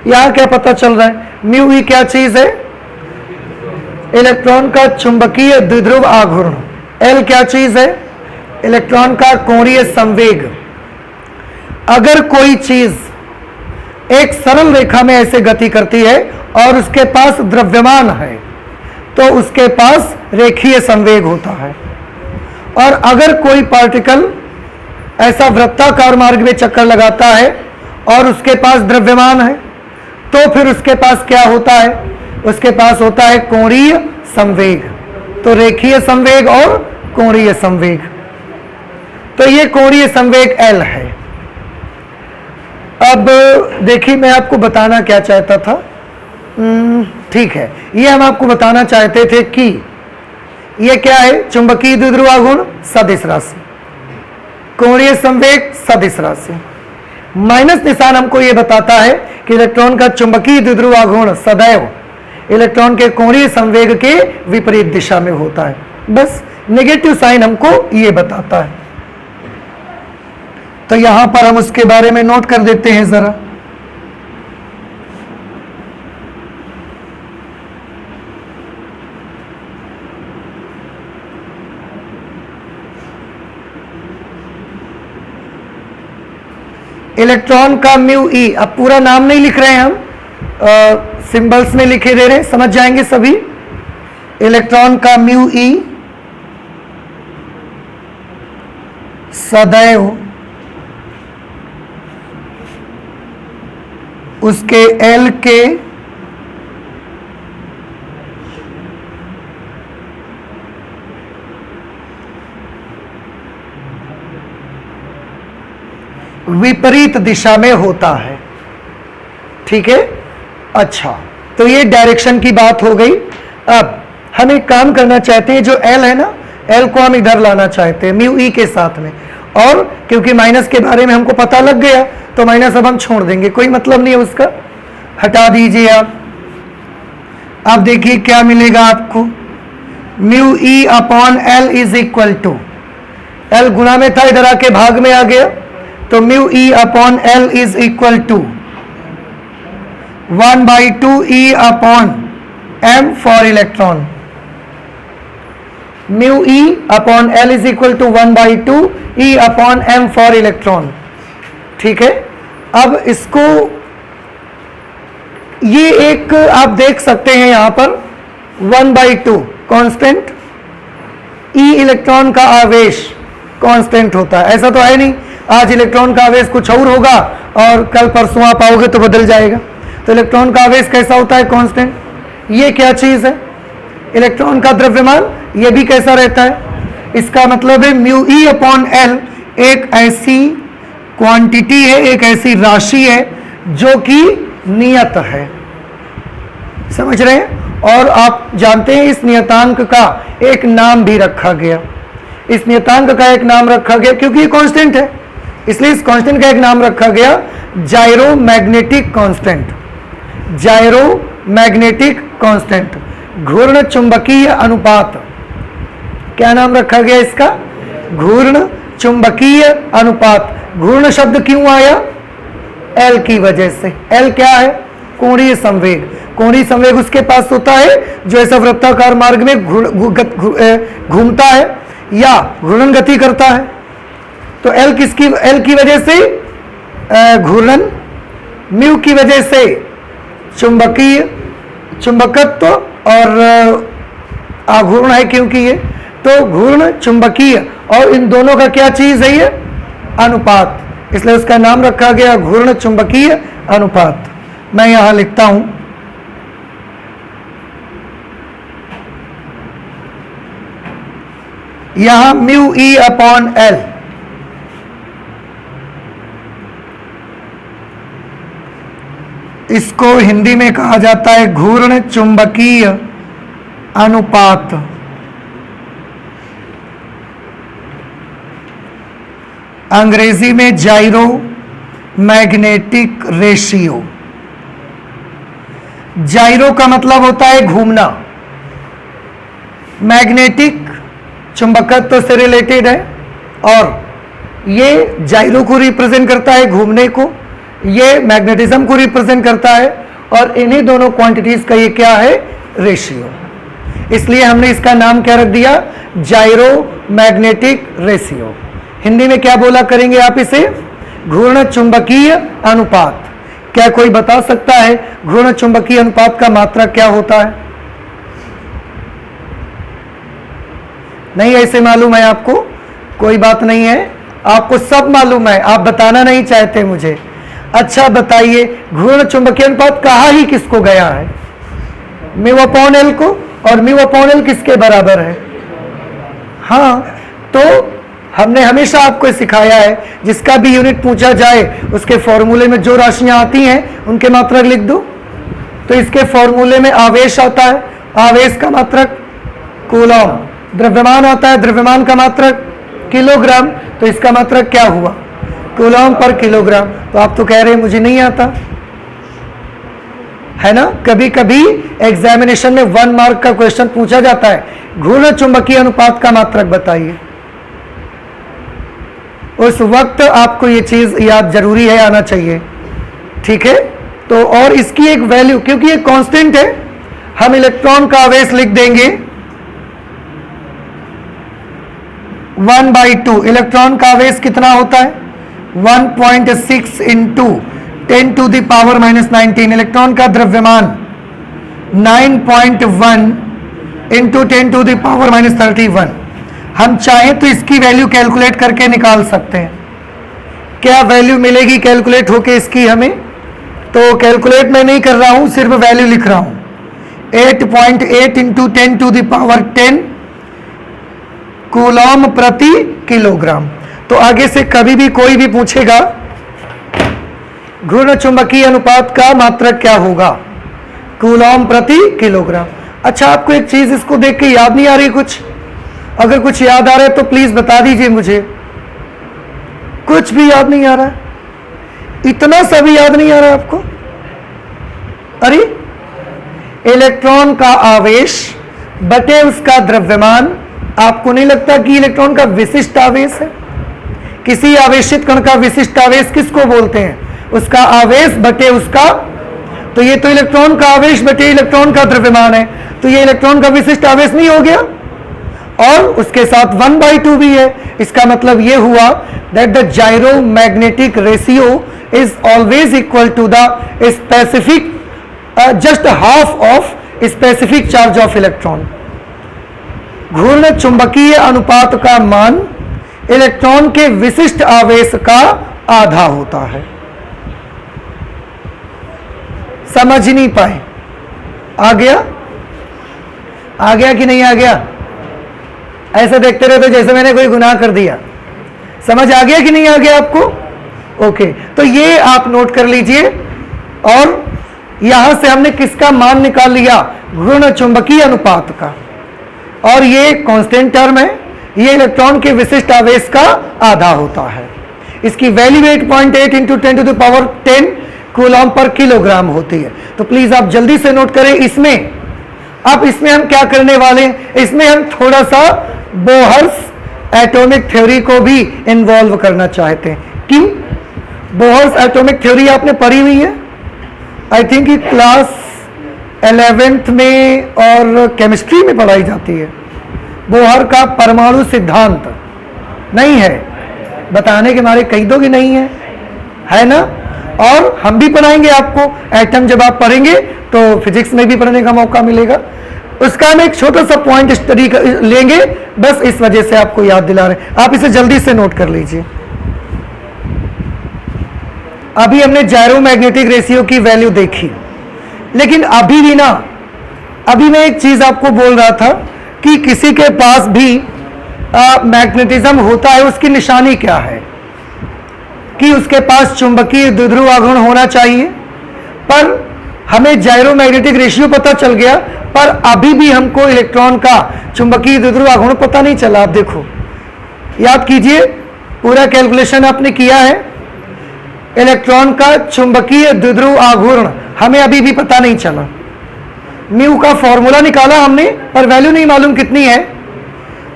यहां क्या पता चल रहा है, म्यू ई क्या चीज है, इलेक्ट्रॉन का चुंबकीय द्विध्रुव आघूर्ण। एल क्या चीज है, इलेक्ट्रॉन का कोणीय संवेग। अगर कोई चीज एक सरल रेखा में ऐसे गति करती है और उसके पास द्रव्यमान है तो उसके पास रेखीय संवेग होता है। और अगर कोई पार्टिकल ऐसा वृत्ताकार मार्ग में चक्कर लगाता है और उसके पास द्रव्यमान है तो फिर उसके पास क्या होता है, उसके पास होता है कोणीय संवेग। तो रेखीय संवेग और कोणीय संवेग, तो ये कोणीय संवेग L है। अब देखिए मैं आपको बताना क्या चाहता था, ठीक है, ये हम आपको बताना चाहते थे कि ये क्या है, चुंबकीय द्विध्रुव आघूर्ण सदिश राशि, कोणीय संवेग सदिश राशि। माइनस निशान हमको ये बताता है कि इलेक्ट्रॉन का चुंबकीय द्विध्रुव आघूर्ण सदैव इलेक्ट्रॉन के कोणीय संवेग के विपरीत दिशा में होता है। बस नेगेटिव साइन हमको ये बताता है। तो यहां पर हम उसके बारे में नोट कर देते हैं जरा। इलेक्ट्रॉन का म्यू ई, अब पूरा नाम नहीं लिख रहे हैं हम, सिंबल्स में लिखे दे रहे हैं, समझ जाएंगे सभी। इलेक्ट्रॉन का म्यू ई सदैव उसके एल के विपरीत दिशा में होता है, ठीक है। अच्छा, तो ये डायरेक्शन की बात हो गई। अब हम एक काम करना चाहते हैं, जो एल है ना, एल को हम इधर लाना चाहते हैं म्यू ई के साथ में, और क्योंकि माइनस के बारे में हमको पता लग गया तो माइनस अब हम छोड़ देंगे, कोई मतलब नहीं है उसका, हटा दीजिए आप। अब देखिए क्या मिलेगा आपको, mu e upon l is equal to, l गुणा में था इधर आके भाग में आ गया, तो mu e upon l is equal to 1/2 e upon m for electron. Mu e upon l is equal to 1/2 e upon m for electron, ठीक है। अब इसको ये एक आप देख सकते हैं यहां पर 1/2 कांस्टेंट, ई इलेक्ट्रॉन का आवेश कांस्टेंट होता है, ऐसा तो है नहीं आज इलेक्ट्रॉन का आवेश कुछ और होगा और कल परसों आप आओगे तो बदल जाएगा। तो इलेक्ट्रॉन का आवेश कैसा होता है, कांस्टेंट। ये क्या चीज है, इलेक्ट्रॉन का द्रव्यमान, ये भी कैसा रहता है। इसका मतलब है म्यू ई अपॉन एल एक ऐसी क्वांटिटी है, एक ऐसी राशि है जो कि नियत है, समझ रहे हैं। और आप जानते हैं इस नियतांक का एक नाम भी रखा गया, इस नियतांक का एक नाम रखा गया क्योंकि ये कांस्टेंट है, इसलिए इस कांस्टेंट का एक नाम रखा गया जायरोमैग्नेटिक कांस्टेंट। जायरोमैग्नेटिक कांस्टेंट, घूर्ण चुंबकीय अनुपात, क्या नाम रखा गया इसका, घूर्ण चुंबकीय अनुपात। घूर्ण शब्द क्यों आया, एल की वजह से। एल क्या है, कोणीय संवेग। कोणीय संवेग उसके पास होता है जो ऐसा वृत्ताकार मार्ग में घूमता है या घूर्णन गति करता है। तो एल किसकी, एल की वजह से घूर्णन, म्यू की वजह से चुंबकीय चुंबकत्व और आघूर्ण है क्योंकि ये, तो घूर्ण चुंबकीय और इन दोनों का क्या चीज है, ये अनुपात, इसलिए उसका नाम रखा गया घूर्ण चुंबकीय अनुपात। मैं यहां लिखता हूं, यहां म्यू ई अपॉन एल, इसको हिंदी में कहा जाता है घूर्ण चुंबकीय अनुपात। अंग्रेजी में जायरो मैग्नेटिक रेशियो। जाइरो का मतलब होता है घूमना, मैग्नेटिक चुंबकत्व से रिलेटेड है, और ये जाइरो को रिप्रेजेंट करता है घूमने को, ये मैग्नेटिज्म को रिप्रेजेंट करता है, और इन्हीं दोनों क्वांटिटीज का ये क्या है, रेशियो। इसलिए हमने इसका नाम क्या रख दिया, जाइरो मैग्नेटिक रेशियो। हिंदी में क्या बोला करेंगे आप इसे, घूर्ण चुंबकीय अनुपात। क्या कोई बता सकता है घूर्ण चुंबकीय अनुपात का मात्रक क्या होता है? नहीं ऐसे मालूम है आपको? कोई बात नहीं है, आपको सब मालूम है, आप बताना नहीं चाहते मुझे। अच्छा बताइए, घूर्ण चुंबकीय अनुपात कहा ही किसको गया है, म्यू अपॉन एल को, और म्यू अपॉन एल किसके बराबर है? हाँ, तो हमने हमेशा आपको सिखाया है जिसका भी यूनिट पूछा जाए उसके फॉर्मूले में जो राशियां आती हैं उनके मात्रक लिख दो। तो इसके फॉर्मूले में आवेश आता है, आवेश का मात्रक कूलॉम, द्रव्यमान आता है, द्रव्यमान का मात्रक किलोग्राम, तो इसका मात्रक क्या हुआ, कूलॉम पर किलोग्राम। तो आप तो कह रहे हैं मुझे नहीं आता, है ना? कभी कभी एग्जामिनेशन में 1 मार्क का क्वेश्चन पूछा जाता है, घूर्ण चुंबकीय अनुपात का मात्रक बताइए। उस वक्त आपको ये चीज याद जरूरी है, आना चाहिए, ठीक है? तो और इसकी एक वैल्यू, क्योंकि ये कांस्टेंट है, हम इलेक्ट्रॉन का आवेश लिख देंगे 1/2। इलेक्ट्रॉन का आवेश कितना होता है, 1.6 into 10 to the power -19। Electron का द्रव्यमान 9.1 इंटू 10 टू द पावर -31। हम चाहें तो इसकी वैल्यू कैलकुलेट करके निकाल सकते हैं। क्या वैल्यू मिलेगी कैलकुलेट होके इसकी हमें? तो कैलकुलेट मैं नहीं कर रहा हूं, सिर्फ वैल्यू लिख रहा हूं, 8.8 into 10 to the power 10 coulomb प्रति किलोग्राम। तो आगे से कभी भी कोई भी पूछेगा घूर्ण चुंबकीय अनुपात का मात्रक क्या होगा, कूलॉम प्रति किलोग्राम। अच्छा, आपको एक चीज इसको देख के याद नहीं आ रही कुछ? अगर कुछ याद आ रहा है तो प्लीज बता दीजिए मुझे। कुछ भी याद नहीं आ रहा है? इतना सा भी याद नहीं आ रहा है आपको? अरे, इलेक्ट्रॉन का आवेश बटे उसका द्रव्यमान, आपको नहीं लगता कि इलेक्ट्रॉन का विशिष्ट आवेश है? किसी आवेशित कण का विशिष्ट आवेश किसको बोलते हैं? उसका आवेश बटे उसका, तो ये तो इलेक्ट्रॉन का आवेश बटे इलेक्ट्रॉन का द्रव्यमान है, तो ये इलेक्ट्रॉन का विशिष्ट आवेश नहीं हो गया? और उसके साथ 1/2 भी है। इसका मतलब ये हुआ that the gyromagnetic ratio is always equal to the specific just half of specific charge of electron. घूर्ण चुंबकीय अनुपात का मान इलेक्ट्रॉन के विशिष्ट आवेश का आधा होता है। समझ नहीं पाए? आ गया? आ गया कि नहीं आ गया? ऐसे देखते रहे तो जैसे मैंने कोई गुनाह कर दिया। समझ आ गया कि नहीं आ गया आपको? ओके, तो ये आप नोट कर लीजिए। और यहां से हमने किसका मान निकाल लिया, घूर्ण चुंबकीय अनुपात का, और ये कांस्टेंट टर्म है, ये इलेक्ट्रॉन के विशिष्ट आवेश का आधा होता है। इसकी value 8.8 into 10 to the power 10 coulomb पर किलोग्राम होती है। तो प्लीज आप जल्दी से नोट करें। इसमें अब इसमें हम क्या करने वाले हैं, इसमें हम थोड़ा सा बोहर्स एटॉमिक थ्योरी को भी इन्वॉल्व करना चाहते हैं। क्यों? बोहर्स एटॉमिक थ्योरी आपने पढ़ी हुई है, आई थिंक क्लास 11th में और केमिस्ट्री में पढ़ाई जाती है। बोहर का परमाणु सिद्धांत नहीं है? बताने के मारे कह दो कि नहीं है ना? और हम भी पढ़ाएंगे आपको, एटम जब आप पढ़ेंगे तो फिजिक्स में भी पढ़ने का मौका मिलेगा। उसका हम एक छोटा सा पॉइंट स्टडी लेंगे, बस इस वजह से आपको याद दिला रहे हैं। आप इसे जल्दी से नोट कर लीजिए। अभी हमने जायरोमैग्नेटिक रेशियो की वैल्यू देखी, लेकिन अभी भी ना, अभी मैं एक चीज आपको बोल रहा था कि किसी के पास भी मैग्नेटिज्म होता है, उसकी निशानी क्या है, कि उसके पास चुंबकीय द्विध्रुव आघूर्ण होना चाहिए। पर हमें जायरोमैग्नेटिक रेशियो पता चल गया, पर अभी भी हमको इलेक्ट्रॉन का चुंबकीय द्विध्रुव आघूर्ण पता नहीं चला। आप देखो, याद कीजिए, पूरा कैलकुलेशन आपने किया है, इलेक्ट्रॉन का चुंबकीय द्विध्रुव आघूर्ण हमें अभी भी पता नहीं चला। म्यू का फॉर्मूला निकाला हमने, पर वैल्यू नहीं मालूम कितनी है,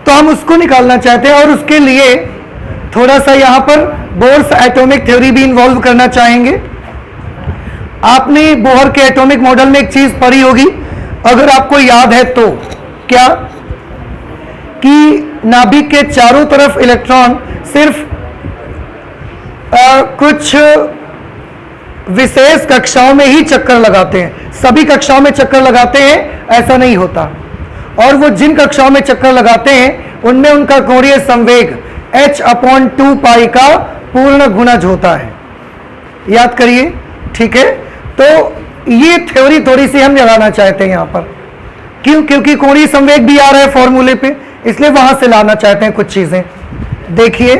तो हम उसको निकालना चाहते हैं और उसके लिए थोड़ा सा यहां पर बोर्स एटॉमिक थ्योरी भी इन्वॉल्व करना चाहेंगे। आपने बोहर के एटॉमिक मॉडल में एक चीज पढ़ी होगी, अगर आपको याद है तो, क्या कि नाभिक के चारों तरफ इलेक्ट्रॉन सिर्फ कुछ विशेष कक्षाओं में ही चक्कर लगाते हैं, सभी कक्षाओं में चक्कर लगाते हैं ऐसा नहीं होता, और वो जिन कक्षाओं में चक्कर लगाते हैं उनमें उनका कोणीय संवेग h/2 पाई का पूर्ण गुणज होता है। याद करिए, ठीक है। तो ये थ्योरी थोड़ी सी हम लगाना चाहते हैं यहां पर, क्यों? क्योंकि कोणीय संवेग भी आ रहा है फॉर्मूले पे, इसलिए वहां से लाना चाहते हैं कुछ चीजें। देखिए,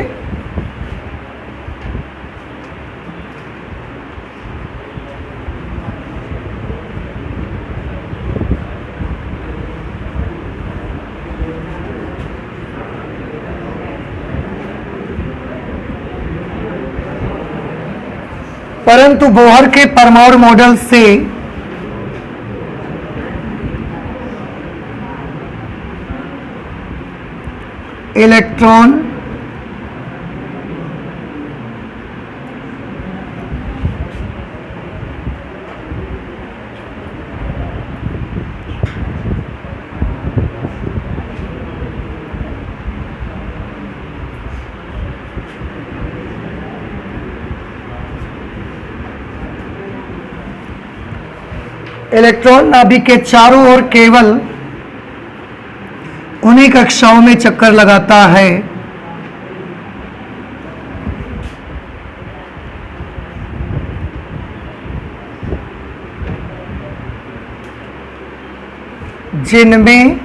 परंतु बोहर के परमाणु मॉडल से इलेक्ट्रॉन नाभिक के चारों ओर केवल उन्हीं कक्षाओं में चक्कर लगाता है जिनमें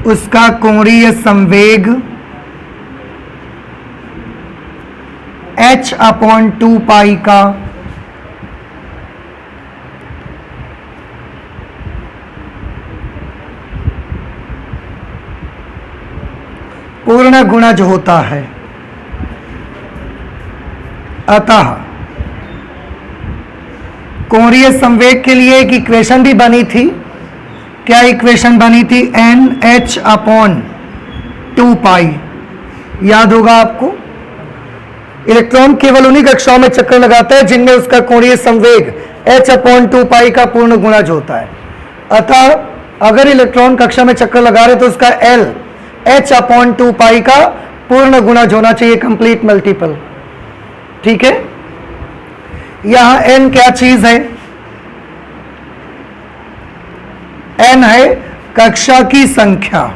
उसका कोणीय संवेग h/2 पाई का पूर्ण गुणज होता है। अतः कोणीय संवेग के लिए एक इक्वेशन भी बनी थी। क्या इक्वेशन बनी थी? NH/2 पाई। याद होगा आपको, इलेक्ट्रॉन केवल उन्हीं कक्षाओं में चक्कर लगाता है जिनमें उसका कोणीय संवेग h/2 पाई का पूर्ण गुणज होता है। अतः अगर इलेक्ट्रॉन कक्षा में चक्कर लगा रहे तो उसका L h/2 पाई का पूर्ण गुणज होना चाहिए, कंप्लीट मल्टीपल। ठीक है। यहां n क्या चीज है? n है कक्षा की संख्या।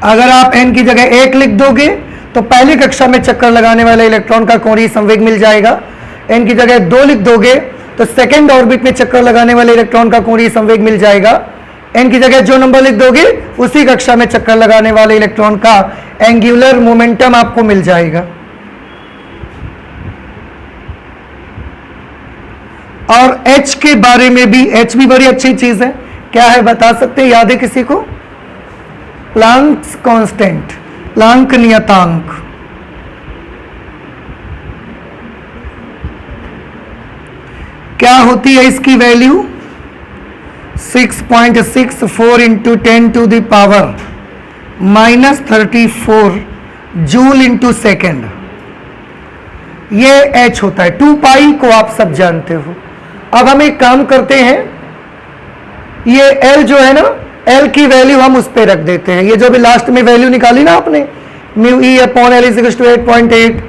अगर आप n की जगह 1 लिख दोगे तो पहली कक्षा में चक्कर लगाने वाले इलेक्ट्रॉन का कोणीय संवेग मिल जाएगा। n की जगह 2 लिख दोगे तो सेकेंड ऑर्बिट में चक्कर लगाने वाले इलेक्ट्रॉन का कोणीय संवेग मिल जाएगा। n की जगह जो नंबर लिख दोगे उसी कक्षा में चक्कर लगाने वाले इलेक्ट्रॉन का एंगुलर मोमेंटम आपको मिल जाएगा। और h के बारे में भी, h भी बड़ी अच्छी चीज है। क्या है बता सकते हैं? याद है किसी को? प्लांक्स कांस्टेंट, प्लांक नियतांक। क्या होती है इसकी value? 6.64 into 10 to the power -34 joule into second. ये h होता है। 2 पाई को आप सब जानते हो। अब हम एक काम करते हैं, ये L जो है ना, L की वैल्यू हम उस पर रख देते हैं। ये जो भी लास्ट में वैल्यू निकाली ना आपने, mu e upon L is 8.8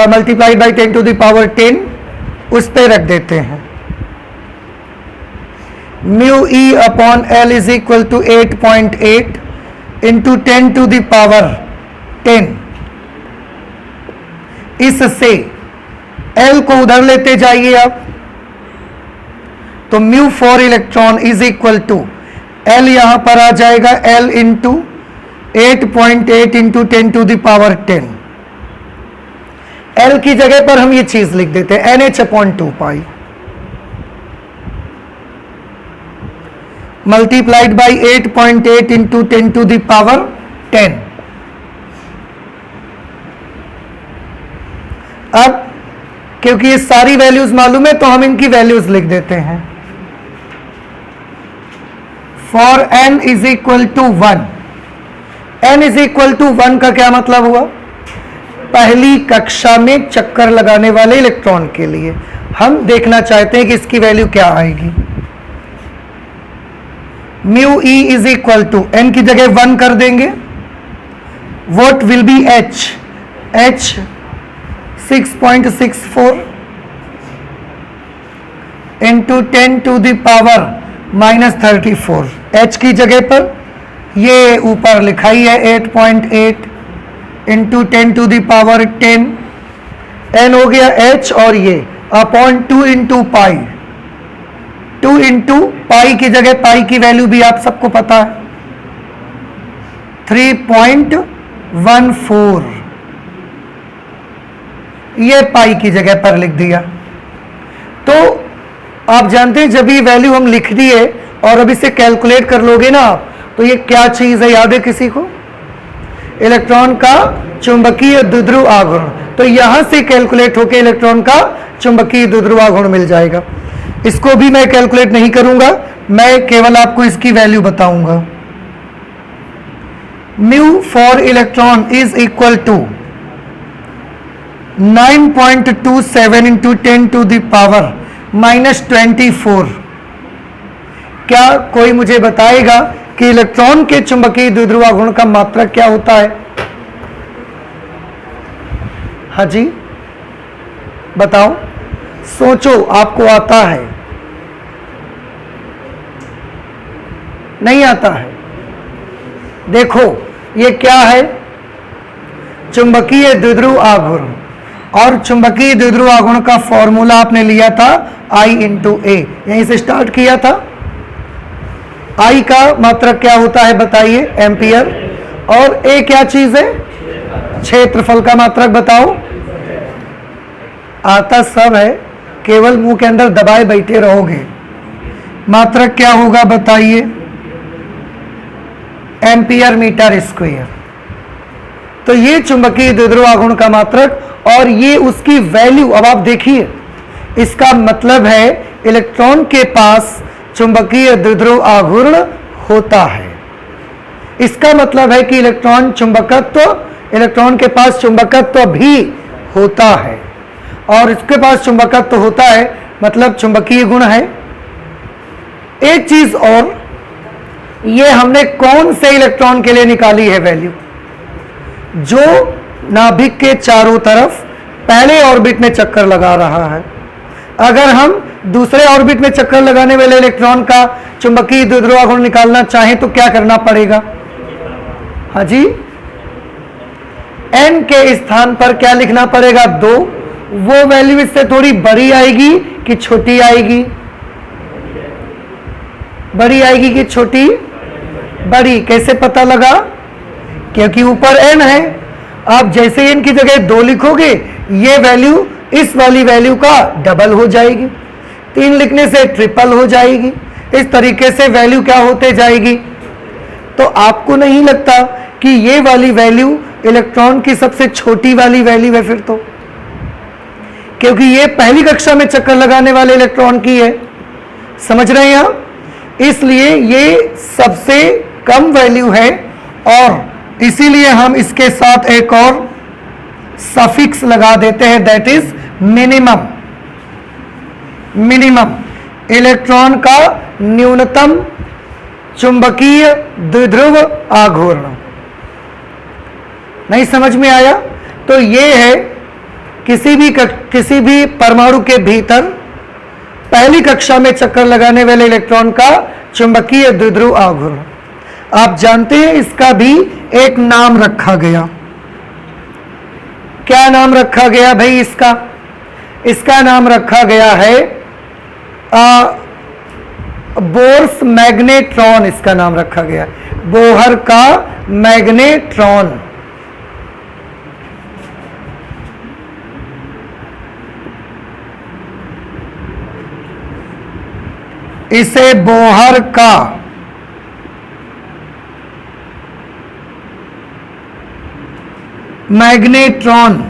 multiplied by 10 to the power 10, उस पर रख देते हैं। Mu e upon L is equal to 8.8 into 10 to the power 10। इससे L को उधर लेते जाइए आप, तो mu for electron is equal to L यहां पर आ जाएगा L into 8.8 into 10 to the power 10। L की जगह पर हम ये चीज लिख देते हैं NH/2 pi multiplied by 8.8 into 10 to the power 10। अब क्योंकि ये सारी वैल्यूज मालूम है तो हम इनकी वैल्यूज लिख देते हैं। For n is equal to 1, n is equal to 1 का क्या मतलब हुआ? पहली कक्षा में चक्कर लगाने वाले इलेक्ट्रॉन के लिए हम देखना चाहते हैं कि इसकी वैल्यू क्या आएगी। Mu e is equal to n की जगह 1 कर देंगे। What will be h? h 6.64 into 10 to the power -34। h की जगह पर ये ऊपर लिखा ही है 8.8 into 10 to the power 10। n हो गया h और ये upon 2 into pi. 2 into pi की जगह पाई की वैल्यू भी आप सबको पता है 3.14। ये पाई की जगह पर लिख दिया। तो आप जानते हैं जब ये वैल्यू हम लिख दिए और अब इसे कैलकुलेट कर लोगे ना आप, तो ये क्या चीज है याद है किसी को? इलेक्ट्रॉन का चुंबकीय द्विध्रुव आघूर्ण। तो यहां से कैलकुलेट होकर इलेक्ट्रॉन का चुंबकीय द्विध्रुव आघूर्ण मिल जाएगा। इसको भी मैं कैलकुलेट नहीं करूंगा, मैं केवल आपको इसकी वैल्यू बताऊंगा। Mu for electron is equal to 9.27 into 10 to the power -24। क्या कोई मुझे बताएगा कि इलेक्ट्रॉन के चुंबकीय द्विध्रुव आघूर्ण का मात्रक क्या होता है? हाँ जी बताओ, सोचो, आपको आता है? नहीं आता है? देखो ये क्या है? चुंबकीय द्विध्रुव आघूर्ण। और चुंबकीय द्विध्रुव आघूर्ण का फॉर्मूला आपने लिया था I इंटू ए, यहीं से स्टार्ट किया था। I का मात्रक क्या होता है बताइए? एम्पियर। और ए क्या चीज है? क्षेत्रफल का मात्रक बताओ। आता सब है, केवल मुंह के अंदर दबाए बैठे रहोगे। मात्रक क्या होगा बताइए? Ampere metre square. तो ये चुंबकीय द्विध्रुव आघूर्ण का मात्रक और ये उसकी वैल्यू। अब आप देखिए, इसका मतलब है इलेक्ट्रॉन के पास चुंबकीय द्विध्रुव आघूर्ण होता है। इसका मतलब है कि इलेक्ट्रॉन के पास चुंबकत्व भी होता है और इसके पास चुंबकत्व होता है मतलब चुंबकीय गुण है। एक चीज और, ये हमने कौन से इलेक्ट्रॉन के लिए निकाली है वैल्यू? जो नाभिक के चारों तरफ पहले ऑर्बिट में चक्कर लगा रहा है। अगर हम दूसरे ऑर्बिट में चक्कर लगाने वाले इलेक्ट्रॉन का चुंबकीय द्विध्रुव आघूर्ण निकालना चाहें तो क्या करना पड़ेगा? हाँ जी, n के स्थान पर क्या लिखना पड़ेगा? 2। वो वैल्यू इससे थोड़ी बड़ी आएगी कि छोटी आएगी? बड़ी आएगी कि छोटी? बड़ी। कैसे पता लगा? क्योंकि ऊपर n है। आप जैसे n की जगह 2 लिखोगे, ये वैल्यू इस वाली वैल्यू का डबल हो जाएगी। 3 लिखने से ट्रिपल हो जाएगी। इस तरीके से वैल्यू क्या होते जाएगी। तो आपको नहीं लगता कि ये वाली वैल्यू इलेक्ट्रॉन की सबसे छोटी वाली वैल्यू है फिर तो? क्योंकि ये पहली कक्षा में चक्कर लगाने वाले इलेक्ट्रॉन की है। समझ रहे हैं आप? इसलिए ये सबसे कम वैल्यू है और इसीलिए हम इसके साथ एक और सफिक्स लगा देते हैं, that is minimum. Minimum electron का न्यूनतम चुंबकीय द्विध्रुव आघूर्ण। नहीं समझ में आया? तो ये है किसी भी परमाणु के भीतर पहली कक्षा में चक्कर लगाने वाले इलेक्ट्रॉन का चुंबकीय द्विध्रुव आघूर्ण। आप जानते हैं इसका भी एक नाम रखा गया। क्या नाम रखा गया भाई इसका? इसका नाम रखा गया है बोर्स मैग्नेट्रॉन। इसका नाम रखा गया बोहर का मैग्नेट्रॉन। इसे बोहर का मैग्नेट्रॉन।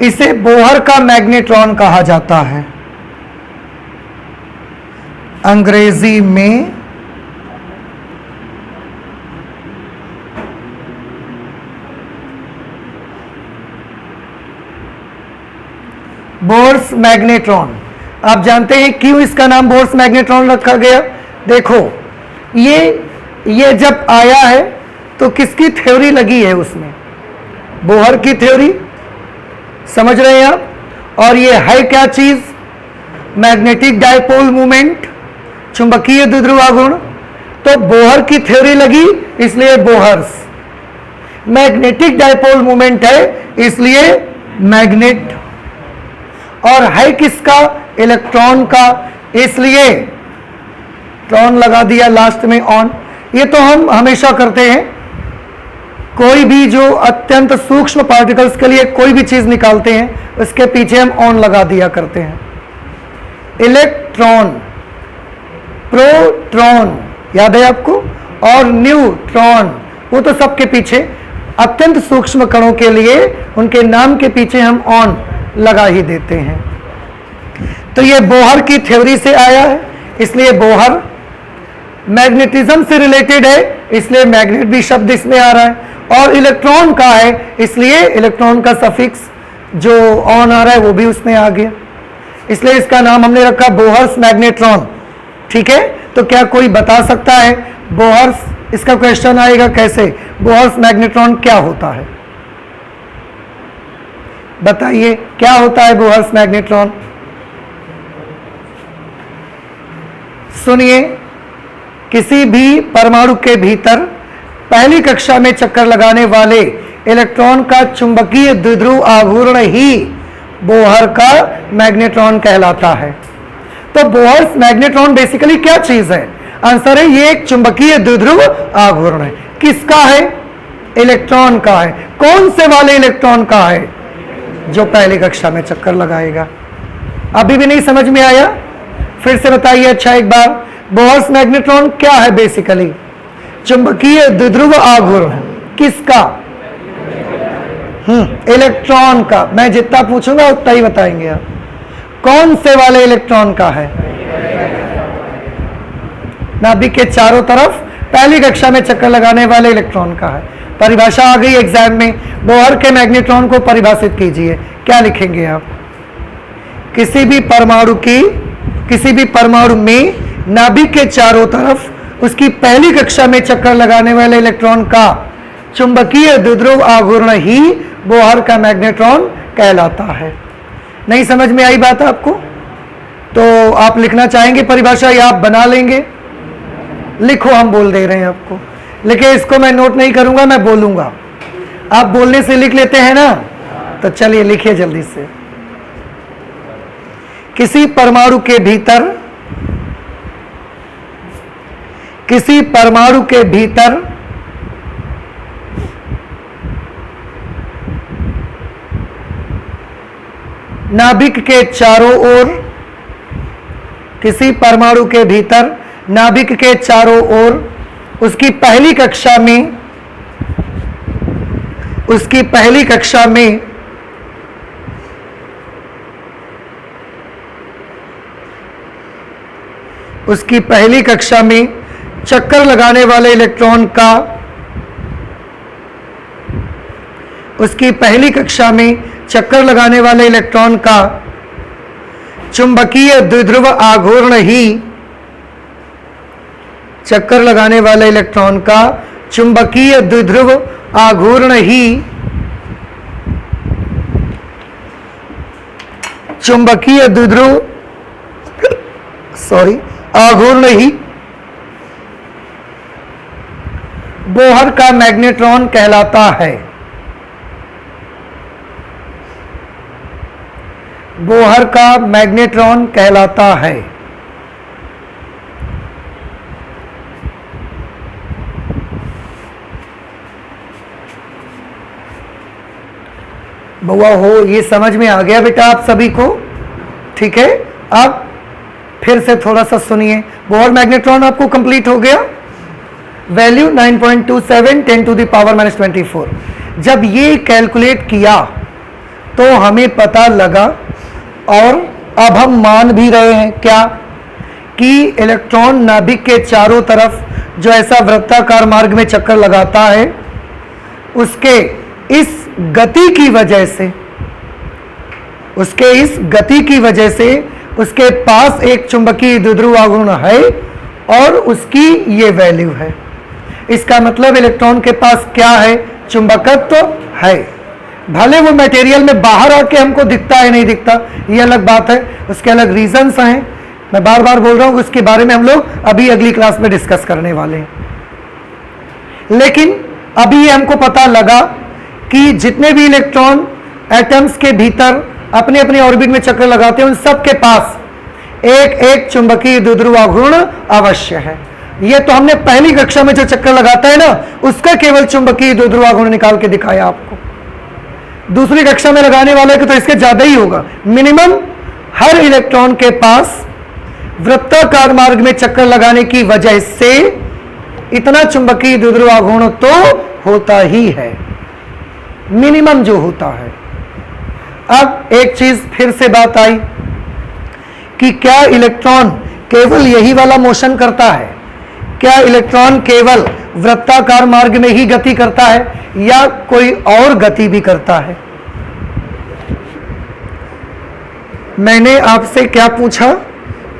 इसे बोहर का मैग्नेट्रॉन कहा जाता है, अंग्रेजी में बोर्स मैग्नेट्रॉन। आप जानते हैं क्यों इसका नाम बोर्स मैग्नेट्रॉन रखा गया? देखो, ये जब आया है तो किसकी थ्योरी लगी है उसमें? बोहर की थ्योरी, समझ रहे हैं आप? और ये है क्या चीज? मैग्नेटिक डायपोल मूवमेंट, चुंबकीय द्विध्रुव आघूर्ण। तो बोहर की थ्योरी लगी इसलिए बोहर्स। मैग्नेटिक डायपोल मूवमेंट है इसलिए मैग्नेट। और है किसका? इलेक्ट्रॉन का, इसलिए ट्रॉन लगा दिया लास्ट में ऑन। ये तो हम हमेशा करते हैं, कोई भी जो अत्यंत सूक्ष्म पार्टिकल्स के लिए कोई भी चीज निकालते हैं उसके पीछे हम ऑन लगा दिया करते हैं। इलेक्ट्रॉन, प्रोटॉन याद है आपको, और न्यूट्रॉन, वो तो सबके पीछे अत्यंत सूक्ष्म कणों के लिए उनके नाम के पीछे हम ऑन लगा ही देते हैं। तो ये बोहर की थ्योरी से आया है, इसलिए बोहर। मैग्नेटिज्म से रिलेटेड है इसलिए मैग्नेट भी शब्द इसमें आ रहा है। और इलेक्ट्रॉन का है इसलिए इलेक्ट्रॉन का सफिक्स जो ऑन आ रहा है वो भी उसमें आ गया, इसलिए इसका नाम हमने रखा बोहर्स मैग्नेट्रॉन। ठीक है, तो क्या कोई बता सकता है बोहर्स? इसका क्वेश्चन आएगा कैसे, बोहर्स मैग्नेट्रॉन क्या होता है? बताइए क्या होता है बोहर्स मैग्नेट्रॉन? सुनिए, किसी भी परमाणु के भीतर पहली कक्षा में चक्कर लगाने वाले इलेक्ट्रॉन का चुंबकीय द्विध्रुव आघूर्ण ही बोहर का मैग्नेट्रॉन कहलाता है। तो बोहर्स मैग्नेट्रॉन बेसिकली क्या चीज है? आंसर है ये एक चुंबकीय द्विध्रुव आघूर्ण है। किसका है? इलेक्ट्रॉन का है। कौन से वाले इलेक्ट्रॉन का है? जो पहली कक्षा में चक्कर लगाएगा। अभी भी नहीं समझ में आया? फिर से बताइए अच्छा एक बार, बोहर्स मैग्नेट्रॉन क्या है? बेसिकली चुंबकीय द्विध्रुव आघूर्ण। किसका? इलेक्ट्रॉन का। मैं जितना पूछूंगा उतना ही बताएंगे आप। कौन से वाले इलेक्ट्रॉन का है? नाभिक के चारों तरफ पहली कक्षा में चक्कर लगाने वाले इलेक्ट्रॉन का है। परिभाषा आ गई एग्जाम में। बोहर के मैग्नेट्रॉन को परिभाषित कीजिए, क्या लिखेंगे आप? किसी भी परमाणु में नाभिक के चारों तरफ उसकी पहली कक्षा में चक्कर लगाने वाले इलेक्ट्रॉन का चुंबकीय द्विध्रुव आघूर्ण ही बोहर का मैग्नेट्रॉन कहलाता है। नहीं समझ में आई बात आपको? तो आप लिखना चाहेंगे परिभाषा या आप बना लेंगे? लिखो, हम बोल दे रहे हैं आपको। लिखे, इसको मैं नोट नहीं करूंगा, मैं बोलूंगा। आप बोलने से लिख लेते हैं ना? तो चलिए लिखिए जल्दी से। किसी परमाणु के भीतर नाभिक के चारों ओर, किसी परमाणु के भीतर नाभिक के चारों ओर उसकी पहली कक्षा में चक्कर लगाने वाले इलेक्ट्रॉन का चुंबकीय द्विध्रुव आघूर्ण ही बोहर का मैग्नेट्रॉन कहलाता है। बोहर का मैग्नेट्रॉन कहलाता है। बउआ हो, ये समझ में आ गया बेटा आप सभी को? ठीक है, अब फिर से थोड़ा सा सुनिए। बोहर मैग्नेट्रॉन आपको कंप्लीट हो गया। वैल्यू 9.27 10⁻⁻24। जब ये कैलकुलेट किया तो हमें पता लगा, और अब हम मान भी रहे हैं क्या, कि इलेक्ट्रॉन नाभिक के चारों तरफ जो ऐसा वृत्ताकार मार्ग में चक्कर लगाता है, उसके इस गति की वजह से, उसके पास एक चुंबकीय द्विध्रुव आघूर्ण है और उसकी ये वैल्यू है। इसका मतलब इलेक्ट्रॉन के पास क्या है, चुंबकत्व है। भले वो मटेरियल में बाहर आके हमको दिखता है नहीं दिखता, ये अलग बात है, उसके अलग रीजंस हैं। मैं बार बार बोल रहा हूं, उसके बारे में हम लोग अभी अगली क्लास में डिस्कस करने वाले हैं। लेकिन अभी ये हमको पता लगा कि जितने भी इलेक्ट्रॉन एटम्स के भीतर अपने अपने ऑर्बिट में चक्कर लगाते हैं, उन सब के पास एक एक चुंबकीय द्विध्रुव आघूर्ण अवश्य है। ये तो हमने पहली कक्षा में जो चक्कर लगाता है ना, उसका केवल चुंबकीय द्विध्रुव आघूर्ण निकाल के दिखाया आपको। दूसरी कक्षा में लगाने वाले को तो इसके ज्यादा ही होगा। मिनिमम हर इलेक्ट्रॉन के पास वृत्ताकार मार्ग में चक्कर लगाने की वजह से इतना चुंबकीय द्विध्रुव आघूर्ण तो होता ही है, मिनिमम जो होता है। अब एक चीज फिर से बात आई कि क्या इलेक्ट्रॉन केवल यही वाला मोशन करता है, क्या इलेक्ट्रॉन केवल वृत्ताकार मार्ग में ही गति करता है या कोई और गति भी करता है। मैंने आपसे क्या पूछा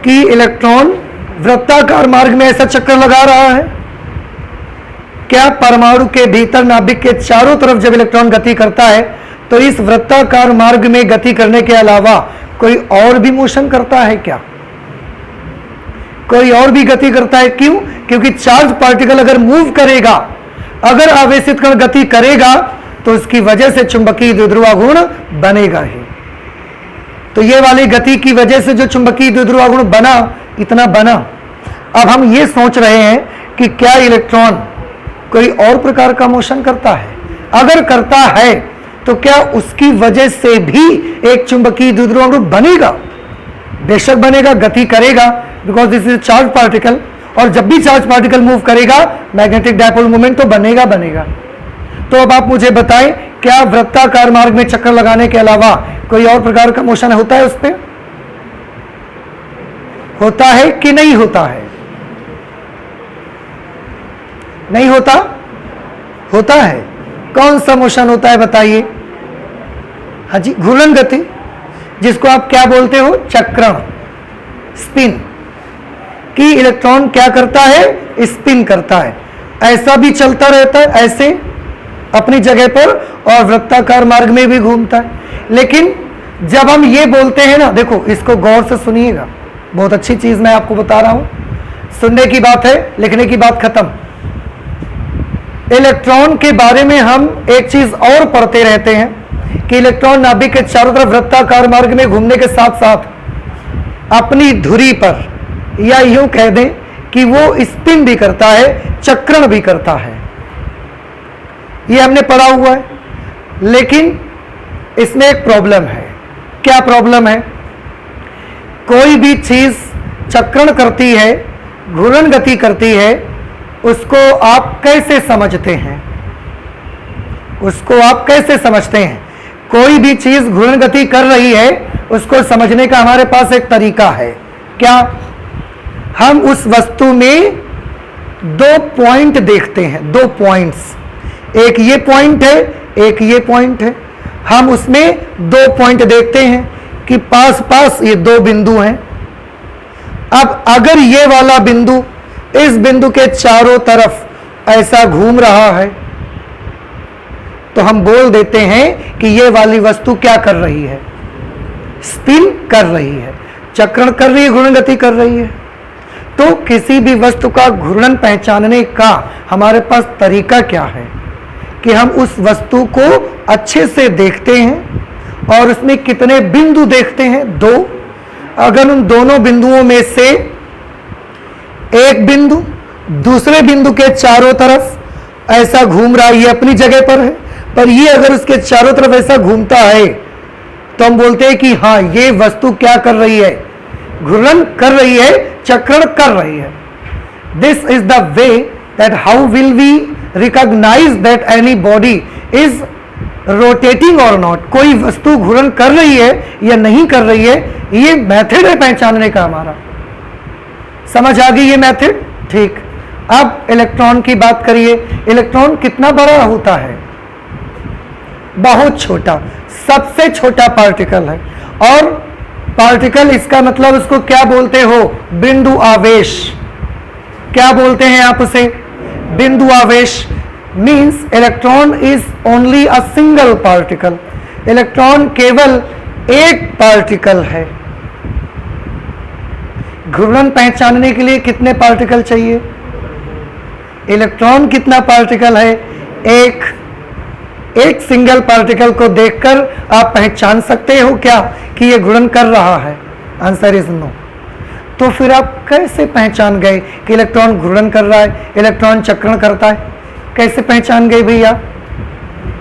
कि इलेक्ट्रॉन वृत्ताकार मार्ग में ऐसा चक्कर लगा रहा है, क्या परमाणु के भीतर नाभिक के चारों तरफ जब इलेक्ट्रॉन गति करता है तो इस वृत्ताकार मार्ग में गति करने के अलावा कोई और भी मोशन करता है क्या, कोई और भी गति करता है। क्यों? क्योंकि चार्ज पार्टिकल अगर मूव करेगा, अगर आवेशित कण गति करेगा तो उसकी वजह से चुंबकीय द्विध्रुव आघूर्ण बनेगा ही। तो ये वाली गति की वजह से जो चुंबकीय द्विध्रुव आघूर्ण बना, इतना बना। अब हम ये सोच रहे हैं कि क्या इलेक्ट्रॉन कोई और प्रकार का मोशन करता है, अगर करता है तो क्या उसकी वजह से भी एक चुंबकीय द्विध्रुव आघूर्ण बनेगा? बेशक बनेगा, गति करेगा, because this is charge particle, और जब भी चार्ज पार्टिकल मूव करेगा मैग्नेटिक डायपोल मोमेंट तो बनेगा। तो अब आप मुझे बताएं, क्या वृत्ताकार मार्ग में चक्कर लगाने के अलावा कोई और प्रकार का मोशन होता है उस पर? होता है कि नहीं होता है? नहीं होता? होता है। कौन सा मोशन होता है बताइए? हाँ जी, घूर्णन गति, जिसको आप क्या बोलते हो? चक्रण, स्पिन। कि इलेक्ट्रॉन क्या करता है? स्पिन करता है। ऐसा भी चलता रहता है, ऐसे अपनी जगह पर, और वृत्ताकार मार्ग में भी घूमता है। लेकिन जब हम ये बोलते हैं ना, देखो इसको गौर से सुनिएगा, बहुत अच्छी चीज मैं आपको बता रहा हूं, सुनने की बात है, लिखने की बात खत्म। इलेक्ट्रॉन के बारे में हम एक चीज और पढ़ते रहते हैं कि इलेक्ट्रॉन नाभिक के चारों तरफ वृत्ताकार मार्ग में घूमने के साथ साथ अपनी धुरी पर, या यूं कह दें कि वो स्पिन भी करता है, चक्रण भी करता है। ये हमने पढ़ा हुआ है। लेकिन इसमें एक प्रॉब्लम है। क्या प्रॉब्लम है? कोई भी चीज चक्रण करती है, घूर्णन गति करती है, उसको आप कैसे समझते हैं? उसको आप कैसे समझते हैं? कोई भी चीज घूर्णन गति कर रही है, उसको समझने का हमारे पास एक तरीका है। क्या? हम उस वस्तु में दो पॉइंट देखते हैं, दो पॉइंट्स, एक ये पॉइंट है, एक ये पॉइंट है। हम उसमें दो पॉइंट देखते हैं कि पास पास ये दो बिंदु हैं। अब अगर ये वाला बिंदु इस बिंदु के चारों तरफ ऐसा घूम रहा है तो हम बोल देते हैं कि ये वाली वस्तु क्या कर रही है? स्पिन कर रही है, चक्रण कर रही है, घूर्णन गति कर रही है। तो किसी भी वस्तु का घूर्णन पहचानने का हमारे पास तरीका क्या है कि हम उस वस्तु को अच्छे से देखते हैं और उसमें कितने बिंदु देखते हैं? दो। अगर उन दोनों बिंदुओं में से एक बिंदु दूसरे बिंदु के चारों तरफ ऐसा घूम रहा है, ये अपनी जगह पर है, पर ये अगर उसके चारों तरफ ऐसा घूमता है तो हम बोलते हैं कि हाँ, ये वस्तु क्या कर रही है? घूर्णन कर रही है, चक्रण कर रही है। This is the way that how will we recognise that any body is rotating और नॉट। कोई वस्तु घूर्णन कर रही है या नहीं कर रही है, ये मेथड है पहचानने का हमारा। समझ आ गई ये मेथड? ठीक। अब इलेक्ट्रॉन की बात करिए। इलेक्ट्रॉन कितना बड़ा होता है? बहुत छोटा, सबसे छोटा पार्टिकल है। और पार्टिकल, इसका मतलब उसको क्या बोलते हो? बिंदु आवेश। क्या बोलते हैं आप उसे? बिंदु आवेश। Means electron is only a single particle. Electron केवल एक पार्टिकल है। घूर्णन पहचानने के लिए कितने पार्टिकल चाहिए? इलेक्ट्रॉन कितना पार्टिकल है? एक सिंगल पार्टिकल को देखकर आप पहचान सकते हो क्या कि ये घूर्णन कर रहा है? Answer is no. तो फिर आप कैसे पहचान गए कि इलेक्ट्रॉन घूर्णन कर रहा है, इलेक्ट्रॉन चक्रण करता है? कैसे पहचान गए भैया?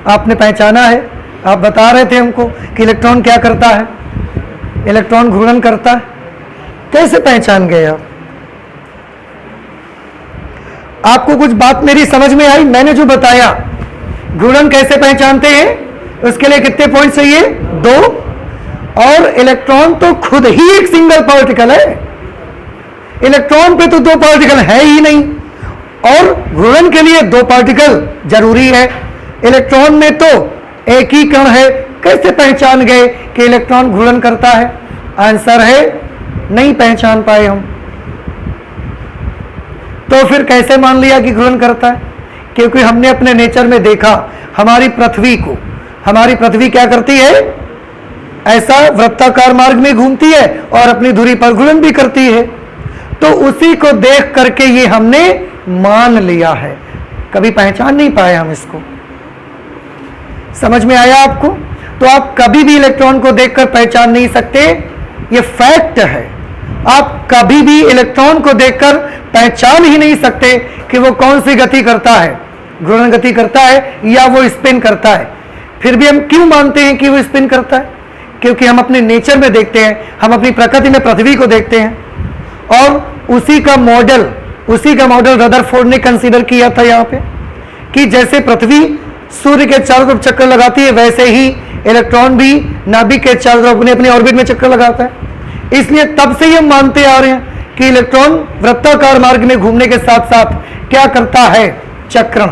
आपने पहचाना है, आप बता रहे थे हमको कि इलेक्ट्रॉन क्या करता है, इलेक्ट्रॉन घूर्णन करता है। कैसे पहचान गए आप? आपको कुछ बात मेरी समझ में आई? मैंने जो बताया घूर्णन कैसे पहचानते हैं, उसके लिए कितने पॉइंट चाहिए? 2। और इलेक्ट्रॉन तो खुद ही एक सिंगल पार्टिकल है। इलेक्ट्रॉन पे तो 2 पार्टिकल है ही नहीं, और घूर्णन के लिए 2 पार्टिकल जरूरी है। इलेक्ट्रॉन में तो एक ही कण है। कैसे पहचान गए कि इलेक्ट्रॉन घूर्णन करता है? आंसर है नहीं पहचान पाए हम। तो फिर कैसे मान लिया कि घूर्णन करता है? क्योंकि हमने अपने नेचर में देखा हमारी पृथ्वी को। हमारी पृथ्वी क्या करती है? ऐसा वृत्ताकार मार्ग में घूमती है और अपनी धुरी पर घूर्णन भी करती है। तो उसी को देख करके ये हमने मान लिया है, कभी पहचान नहीं पाए हम इसको। समझ में आया आपको? तो आप कभी भी इलेक्ट्रॉन को देखकर पहचान नहीं सकते, ये फैक्ट है। आप कभी भी इलेक्ट्रॉन को देखकर पहचान ही नहीं सकते कि वो कौन सी गति करता है, घूर्णन गति करता है या वो स्पिन करता है। फिर भी हम क्यों मानते हैं कि वो स्पिन करता है? क्योंकि हम अपने नेचर में देखते हैं, हम अपनी प्रकृति में पृथ्वी को देखते हैं, और उसी का मॉडल रदरफोर्ड ने कंसीडर किया था यहाँ पे कि जैसे पृथ्वी सूर्य के चारों तरफ चक्कर लगाती है, वैसे ही इलेक्ट्रॉन भी नाभिक के चारों तरफ अपने अपने ऑर्बिट में चक्कर लगाता है। इसलिए तब से ही हम मानते आ रहे हैं कि इलेक्ट्रॉन वृत्ताकार मार्ग में घूमने के साथ साथ क्या करता है? चक्रण।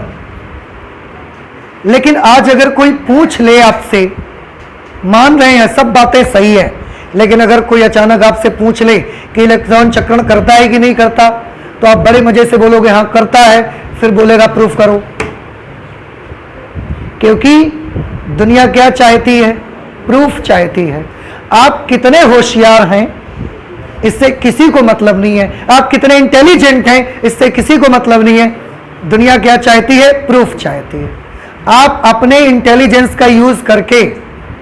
लेकिन आज अगर कोई पूछ ले आपसे, मान रहे हैं सब बातें सही है, लेकिन अगर कोई अचानक आपसे पूछ ले कि इलेक्ट्रॉन चक्रण करता है कि नहीं करता, तो आप बड़े मजे से बोलोगे हाँ करता है, फिर बोलेगा प्रूफ करो। क्योंकि दुनिया क्या चाहती है? प्रूफ चाहती है। आप कितने होशियार हैं इससे किसी को मतलब नहीं है, आप कितने इंटेलिजेंट हैं इससे किसी को मतलब नहीं है। दुनिया क्या चाहती है? प्रूफ चाहती है। आप अपने इंटेलिजेंस का यूज करके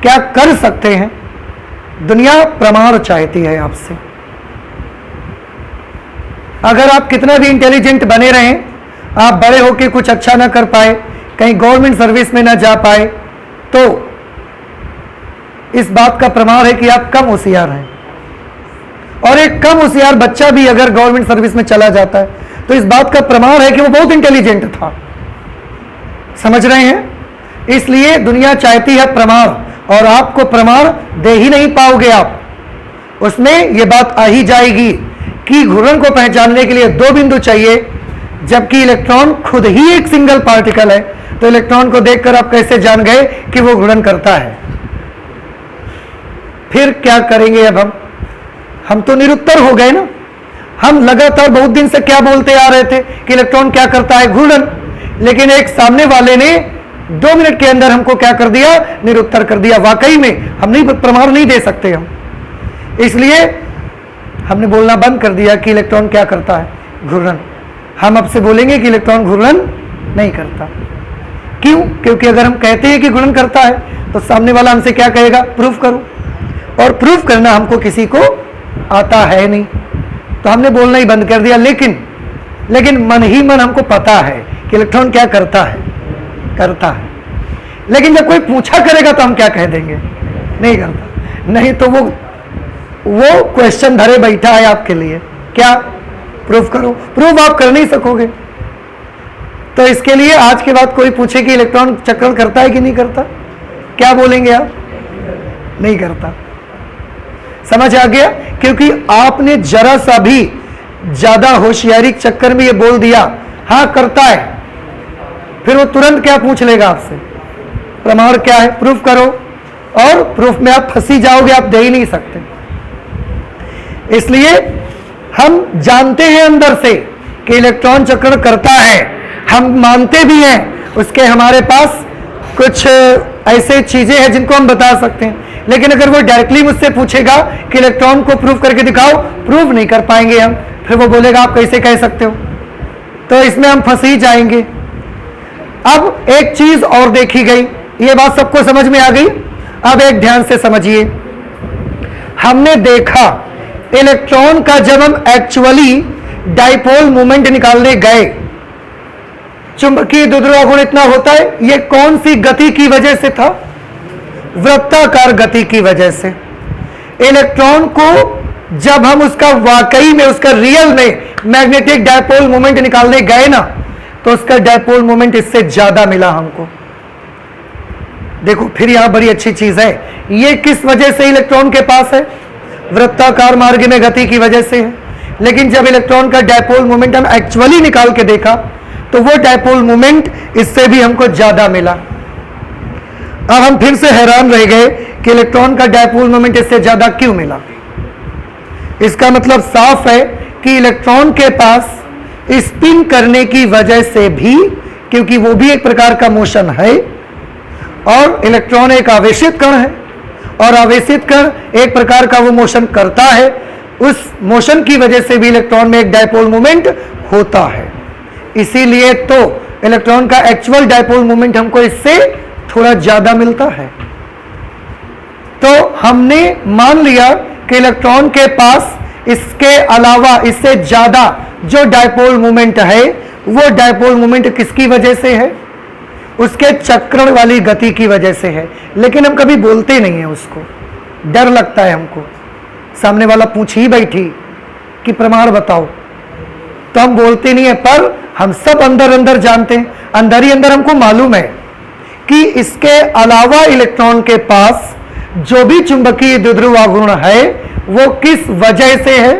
क्या कर सकते हैं? दुनिया प्रमाण चाहती है आपसे। अगर आप कितना भी इंटेलिजेंट बने रहें, आप बड़े होकर कुछ अच्छा ना कर पाए, कहीं गवर्नमेंट सर्विस में ना जा पाए, तो इस बात का प्रमाण है कि आप कम होशियार हैं। और एक कम होशियार बच्चा भी अगर गवर्नमेंट सर्विस में चला जाता है, तो इस बात का प्रमाण है कि वो बहुत इंटेलिजेंट था। समझ रहे हैं? इसलिए दुनिया चाहती है प्रमाण, और आपको प्रमाण दे ही नहीं पाओगे आप। उसमें यह बात आ ही जाएगी कि घूर्णन को पहचानने के लिए 2 बिंदु चाहिए, जबकि इलेक्ट्रॉन खुद ही एक सिंगल पार्टिकल है। तो इलेक्ट्रॉन को देखकर आप कैसे जान गए कि वो घूर्णन करता है? फिर क्या करेंगे अब हम तो निरुत्तर हो गए ना। हम लगातार बहुत दिन से क्या बोलते आ रहे थे कि इलेक्ट्रॉन क्या करता है? घूर्णन। लेकिन एक सामने वाले ने 2 मिनट के अंदर हमको क्या कर दिया? निरुत्तर कर दिया। वाकई में हम नहीं, प्रमाण नहीं दे सकते हम, इसलिए हमने बोलना बंद कर दिया कि इलेक्ट्रॉन क्या करता है? घूर्णन। हम अब से बोलेंगे कि इलेक्ट्रॉन घूर्णन नहीं करता। क्यों? क्योंकि अगर हम कहते हैं कि घूर्णन करता है, तो सामने वाला हमसे क्या कहेगा? प्रूफ करो। और प्रूफ करना हमको किसी को आता है नहीं, तो हमने बोलना ही बंद कर दिया। लेकिन मन ही मन हमको पता है कि इलेक्ट्रॉन क्या करता है? करता है। लेकिन जब कोई पूछा करेगा तो हम क्या कह देंगे? नहीं करता। नहीं तो वो वो क्वेश्चन धरे बैठा है आपके लिए, क्या प्रूफ करो। प्रूफ आप कर नहीं सकोगे, तो इसके लिए आज के बाद कोई पूछे कि इलेक्ट्रॉन चक्रण करता है कि नहीं करता, क्या बोलेंगे आप? नहीं करता। समझ आ गया? क्योंकि आपने जरा सा भी ज्यादा होशियारी के चक्कर में ये बोल दिया हाँ करता है, फिर वो तुरंत क्या पूछ लेगा आपसे, प्रमाण क्या है, प्रूफ करो। और प्रूफ में आप फंसी जाओगे, आप दे ही नहीं सकते। इसलिए हम जानते हैं अंदर से कि इलेक्ट्रॉन चक्रण करता है, हम मानते भी हैं, उसके हमारे पास कुछ ऐसे चीजें हैं जिनको हम बता सकते हैं। लेकिन अगर वो डायरेक्टली मुझसे पूछेगा कि इलेक्ट्रॉन को प्रूफ करके दिखाओ, प्रूफ नहीं कर पाएंगे हम। फिर वो बोलेगा आप कैसे कह सकते हो, तो इसमें हम फंस ही जाएंगे। अब एक चीज और देखी गई, ये बात सबको समझ में आ गई। अब एक ध्यान से समझिए, हमने देखा इलेक्ट्रॉन का जब हम एक्चुअली डाइपोल मोमेंट निकालने गए, चुंबकीय द्विध्रुव गुण इतना होता है, ये कौन सी गति की वजह से था? वृत्ताकार गति की वजह से। इलेक्ट्रॉन को जब हम उसका वाकई में, उसका रियल में मैग्नेटिक डाइपोल मोमेंट निकालने गए ना, तो उसका डाइपोल मोमेंट इससे ज्यादा मिला हमको। देखो फिर यहां बड़ी अच्छी चीज है, ये किस वजह से इलेक्ट्रॉन के पास है? वृत्ताकार मार्ग में गति की वजह से है। लेकिन जब इलेक्ट्रॉन का डाइपोल मोमेंट हम एक्चुअली निकाल के देखा, तो वो डाइपोल मोमेंट इससे भी हमको ज्यादा मिला। अब हम फिर से हैरान रह गए कि इलेक्ट्रॉन का डाइपोल मोमेंट इससे ज्यादा क्यों मिला। इसका मतलब साफ है कि इलेक्ट्रॉन के पास स्पिन करने की वजह से भी, क्योंकि वो भी एक प्रकार का मोशन है, और इलेक्ट्रॉन एक आवेशित कण है, और आवेशित कण एक प्रकार का वो मोशन करता है, उस मोशन की वजह से भी इलेक्ट्रॉन में एक डाइपोल मोमेंट होता है। इसीलिए तो इलेक्ट्रॉन का एक्चुअल डाइपोल मोमेंट हमको इससे थोड़ा ज्यादा मिलता है। तो हमने मान लिया कि इलेक्ट्रॉन के पास इसके अलावा इससे ज्यादा जो डाइपोल मोमेंट है, वो डाइपोल मोमेंट किसकी वजह से है? उसके चक्रण वाली गति की वजह से है। लेकिन हम कभी बोलते नहीं है, उसको डर लगता है हमको। सामने वाला पूछ ही बैठी कि प्रमाण बताओ, तो हम बोलते नहीं है, पर हम सब अंदर अंदर जानते हैं, अंदर ही अंदर हमको मालूम है कि इसके अलावा इलेक्ट्रॉन के पास जो भी चुंबकीय द्विध्रुव आघूर्ण है, वो किस वजह से है?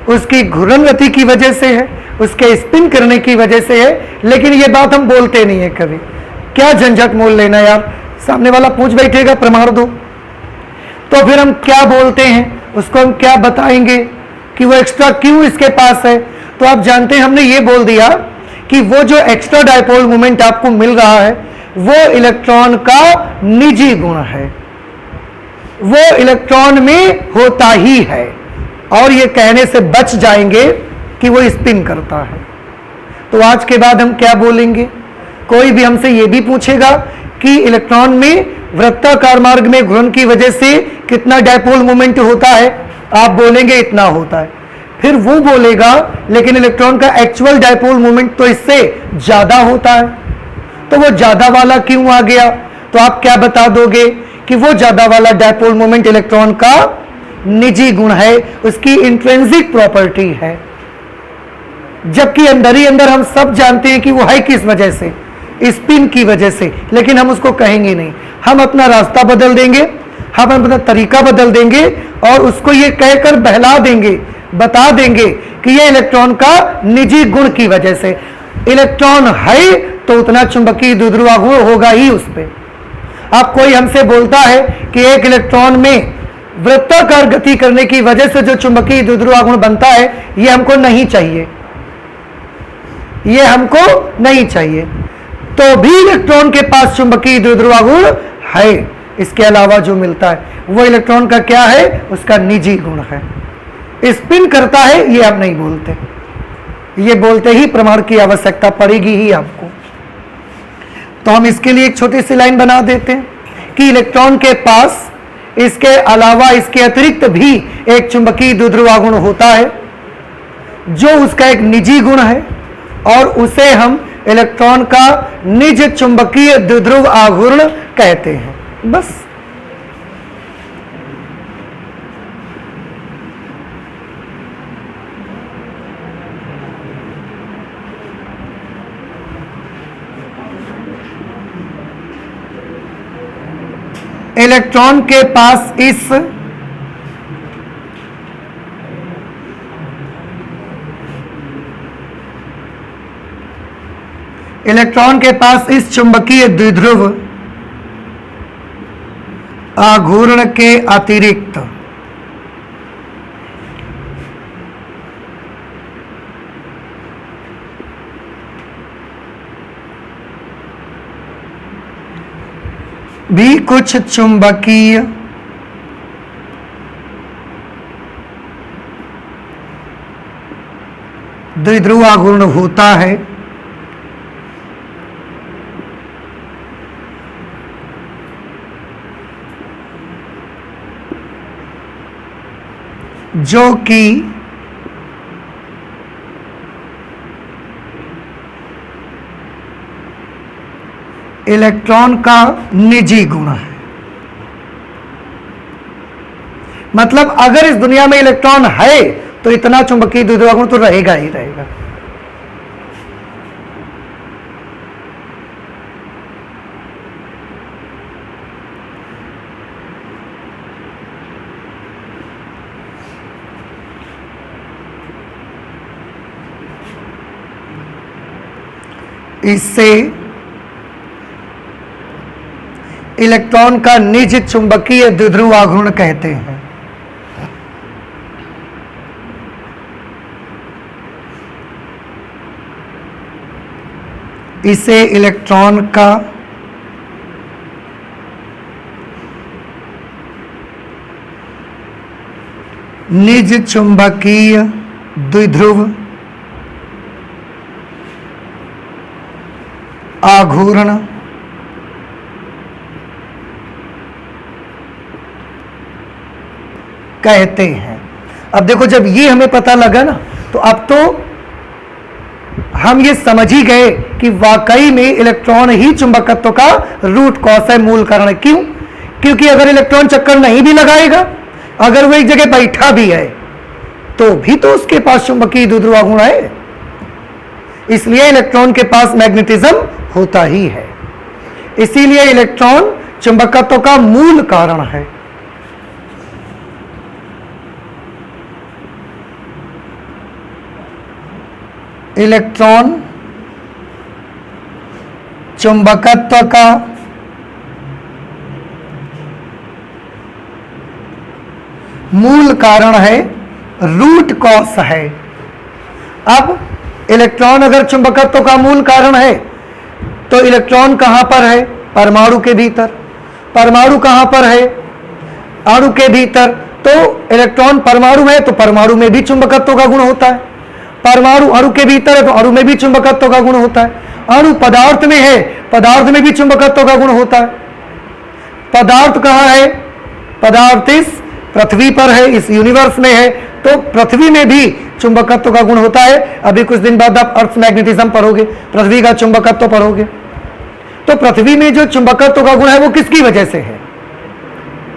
उसकी घूर्णन गति की वजह से है, उसके स्पिन करने की वजह से है। लेकिन ये बात हम बोलते नहीं है कभी। क्या झंझट मोल लेना यार, सामने वाला पूछ बैठेगा प्रमाण दो, तो फिर हम क्या बोलते हैं, उसको हम क्या बताएंगे कि वो एक्स्ट्रा क्यों इसके पास है? तो आप जानते हैं, हमने ये बोल दिया कि वो जो एक्स्ट्रा डाइपोल मोमेंट आपको मिल रहा है, वो इलेक्ट्रॉन का निजी गुण है, वो इलेक्ट्रॉन में होता ही है। और ये कहने से बच जाएंगे कि वो स्पिन करता है। तो आज के बाद हम क्या बोलेंगे? कोई भी हमसे ये भी पूछेगा कि इलेक्ट्रॉन में वृत्ताकार मार्ग में घूर्णन की वजह से कितना डाइपोल मोमेंट होता है, आप बोलेंगे इतना होता है। फिर वो बोलेगा लेकिन इलेक्ट्रॉन का एक्चुअल डाइपोल मोमेंट तो इससे ज्यादा होता है, तो वो ज्यादा वाला क्यों आ गया? तो आप क्या बता दोगे कि वो ज्यादा वाला डाइपोल मोमेंट इलेक्ट्रॉन का निजी गुण है, उसकी इंट्रिंसिक प्रॉपर्टी है। जबकि अंदर ही अंदर हम सब जानते हैं कि वो है किस वजह से? स्पिन की वजह से। लेकिन हम उसको कहेंगे नहीं, हम अपना रास्ता बदल देंगे, हम अपना तरीका बदल देंगे, और उसको ये कहकर बहला देंगे, बता देंगे कि ये इलेक्ट्रॉन का निजी गुण की वजह से। इलेक्ट्रॉन है तो उतना चुंबकीय द्विध्रुव आघूर्ण होगा ही उस पे। अब कोई हमसे बोलता है कि एक इलेक्ट्रॉन में वृत्ताकार गति करने की वजह से जो चुंबकीय द्विध्रुव आघूर्ण बनता है, ये हमको नहीं चाहिए, ये हमको नहीं चाहिए। तो भी इलेक्ट्रॉन के पास चुंबकीय द्विध्रुव आघूर्ण है, इसके अलावा जो मिलता है वो इलेक्ट्रॉन का क्या है? उसका निजी गुण है। स्पिन करता है ये हम नहीं बोलते, ये बोलते ही प्रमाण की आवश्यकता पड़ेगी ही आपको। तो हम इसके लिए एक छोटी सी लाइन बना देते हैं कि इलेक्ट्रॉन के पास इसके अलावा, इसके अतिरिक्त भी एक चुंबकीय द्विध्रुव आघूर्ण होता है जो उसका एक निजी गुण है, और उसे हम इलेक्ट्रॉन का निज चुंबकीय द्विध्रुव आघूर्ण कहते हैं। बस इलेक्ट्रॉन के पास इस चुंबकीय द्विध्रुव आघूर्ण के अतिरिक्त भी कुछ चुंबकीय द्विध्रुव आघूर्ण होता है जो कि इलेक्ट्रॉन का निजी गुण है। मतलब अगर इस दुनिया में इलेक्ट्रॉन है तो इतना चुंबकीय द्विध्रुव गुण तो रहेगा ही रहेगा। इससे इलेक्ट्रॉन का निज चुंबकीय द्विध्रुव आघूर्ण कहते हैं। इसे इलेक्ट्रॉन का निज चुंबकीय द्विध्रुव आघूर्ण कहते हैं। अब देखो, जब ये हमें पता लगा ना, तो अब तो हम ये समझ ही गए कि वाकई में इलेक्ट्रॉन ही चुंबकत्व का रूट कॉज है, मूल कारण है। क्यों? क्योंकि अगर इलेक्ट्रॉन चक्कर नहीं भी लगाएगा, अगर वो एक जगह बैठा भी है, तो भी तो उसके पास चुंबकीय द्विध्रुव आघूर्ण है। इसलिए इलेक्ट्रॉन के पास मैग्नेटिज्म होता ही है। इसीलिए इलेक्ट्रॉन चुंबकत्व का मूल कारण है। इलेक्ट्रॉन चुंबकत्व का मूल कारण है, रूट कॉज है। अब इलेक्ट्रॉन अगर चुंबकत्व का मूल कारण है तो इलेक्ट्रॉन कहां पर है? परमाणु के भीतर। परमाणु कहां पर है? अणु के भीतर। तो इलेक्ट्रॉन परमाणु है तो परमाणु में भी चुंबकत्व का गुण होता है। परमाणु अणु के भीतर है तो अणु में भी चुंबकत्व का गुण होता है। अणु पदार्थ में है, पदार्थ में भी चुंबकत्व का गुण होता है। पदार्थ कहां है? पदार्थ इस पृथ्वी पर है, इस यूनिवर्स में है, तो पृथ्वी में भी चुंबकत्व का गुण होता है। अभी कुछ दिन बाद आप अर्थ मैग्नेटिज्म पढ़ोगे, पृथ्वी का चुंबकत्व पढ़ोगे। तो पृथ्वी में जो चुंबकत्व का गुण है वो किसकी वजह से है?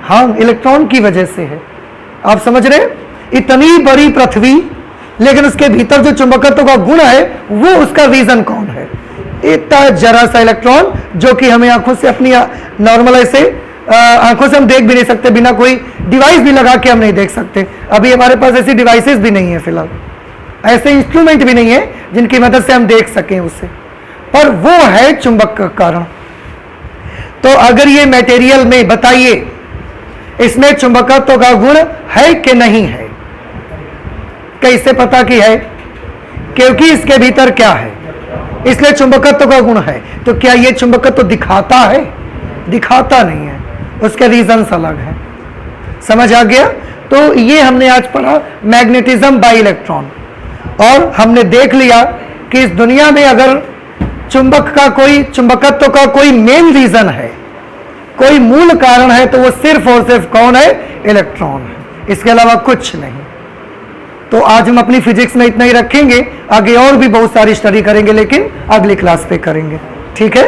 हाँ, इलेक्ट्रॉन की वजह से है। आप समझ रहे? इतनी बड़ी पृथ्वी, लेकिन उसके भीतर जो चुंबकत्व का गुण है वो उसका रीजन कौन है? इतना जरा सा इलेक्ट्रॉन, जो कि हमें आंखों से अपनी नॉर्मल ऐसे आंखों से हम देख भी नहीं सकते, बिना कोई डिवाइस भी लगा के हम नहीं देख सकते। अभी हमारे पास ऐसी डिवाइसेस भी नहीं है, फिलहाल ऐसे इंस्ट्रूमेंट भी नहीं है जिनकी मदद से हम देख सकें उसे, पर वो है चुंबक का कारण। तो अगर ये मटेरियल में बताइए, इसमें चुंबकत्व का गुण है कि नहीं है? कैसे पता कि है? क्योंकि इसके भीतर क्या है, इसलिए चुंबकत्व का गुण है। तो क्या ये चुंबकत्व दिखाता है? दिखाता नहीं है, उसके रीजंस अलग है। समझ आ गया? तो ये हमने आज पढ़ा मैग्नेटिज्म बाय इलेक्ट्रॉन, और हमने देख लिया कि इस दुनिया में अगर चुंबकत्व का कोई मेन रीजन है, कोई मूल कारण है, तो वो सिर्फ और सिर्फ कौन है? इलेक्ट्रॉन है, इसके अलावा कुछ नहीं। तो आज हम अपनी फिजिक्स में इतना ही रखेंगे, आगे और भी बहुत सारी स्टडी करेंगे, लेकिन अगली क्लास पे करेंगे। ठीक है?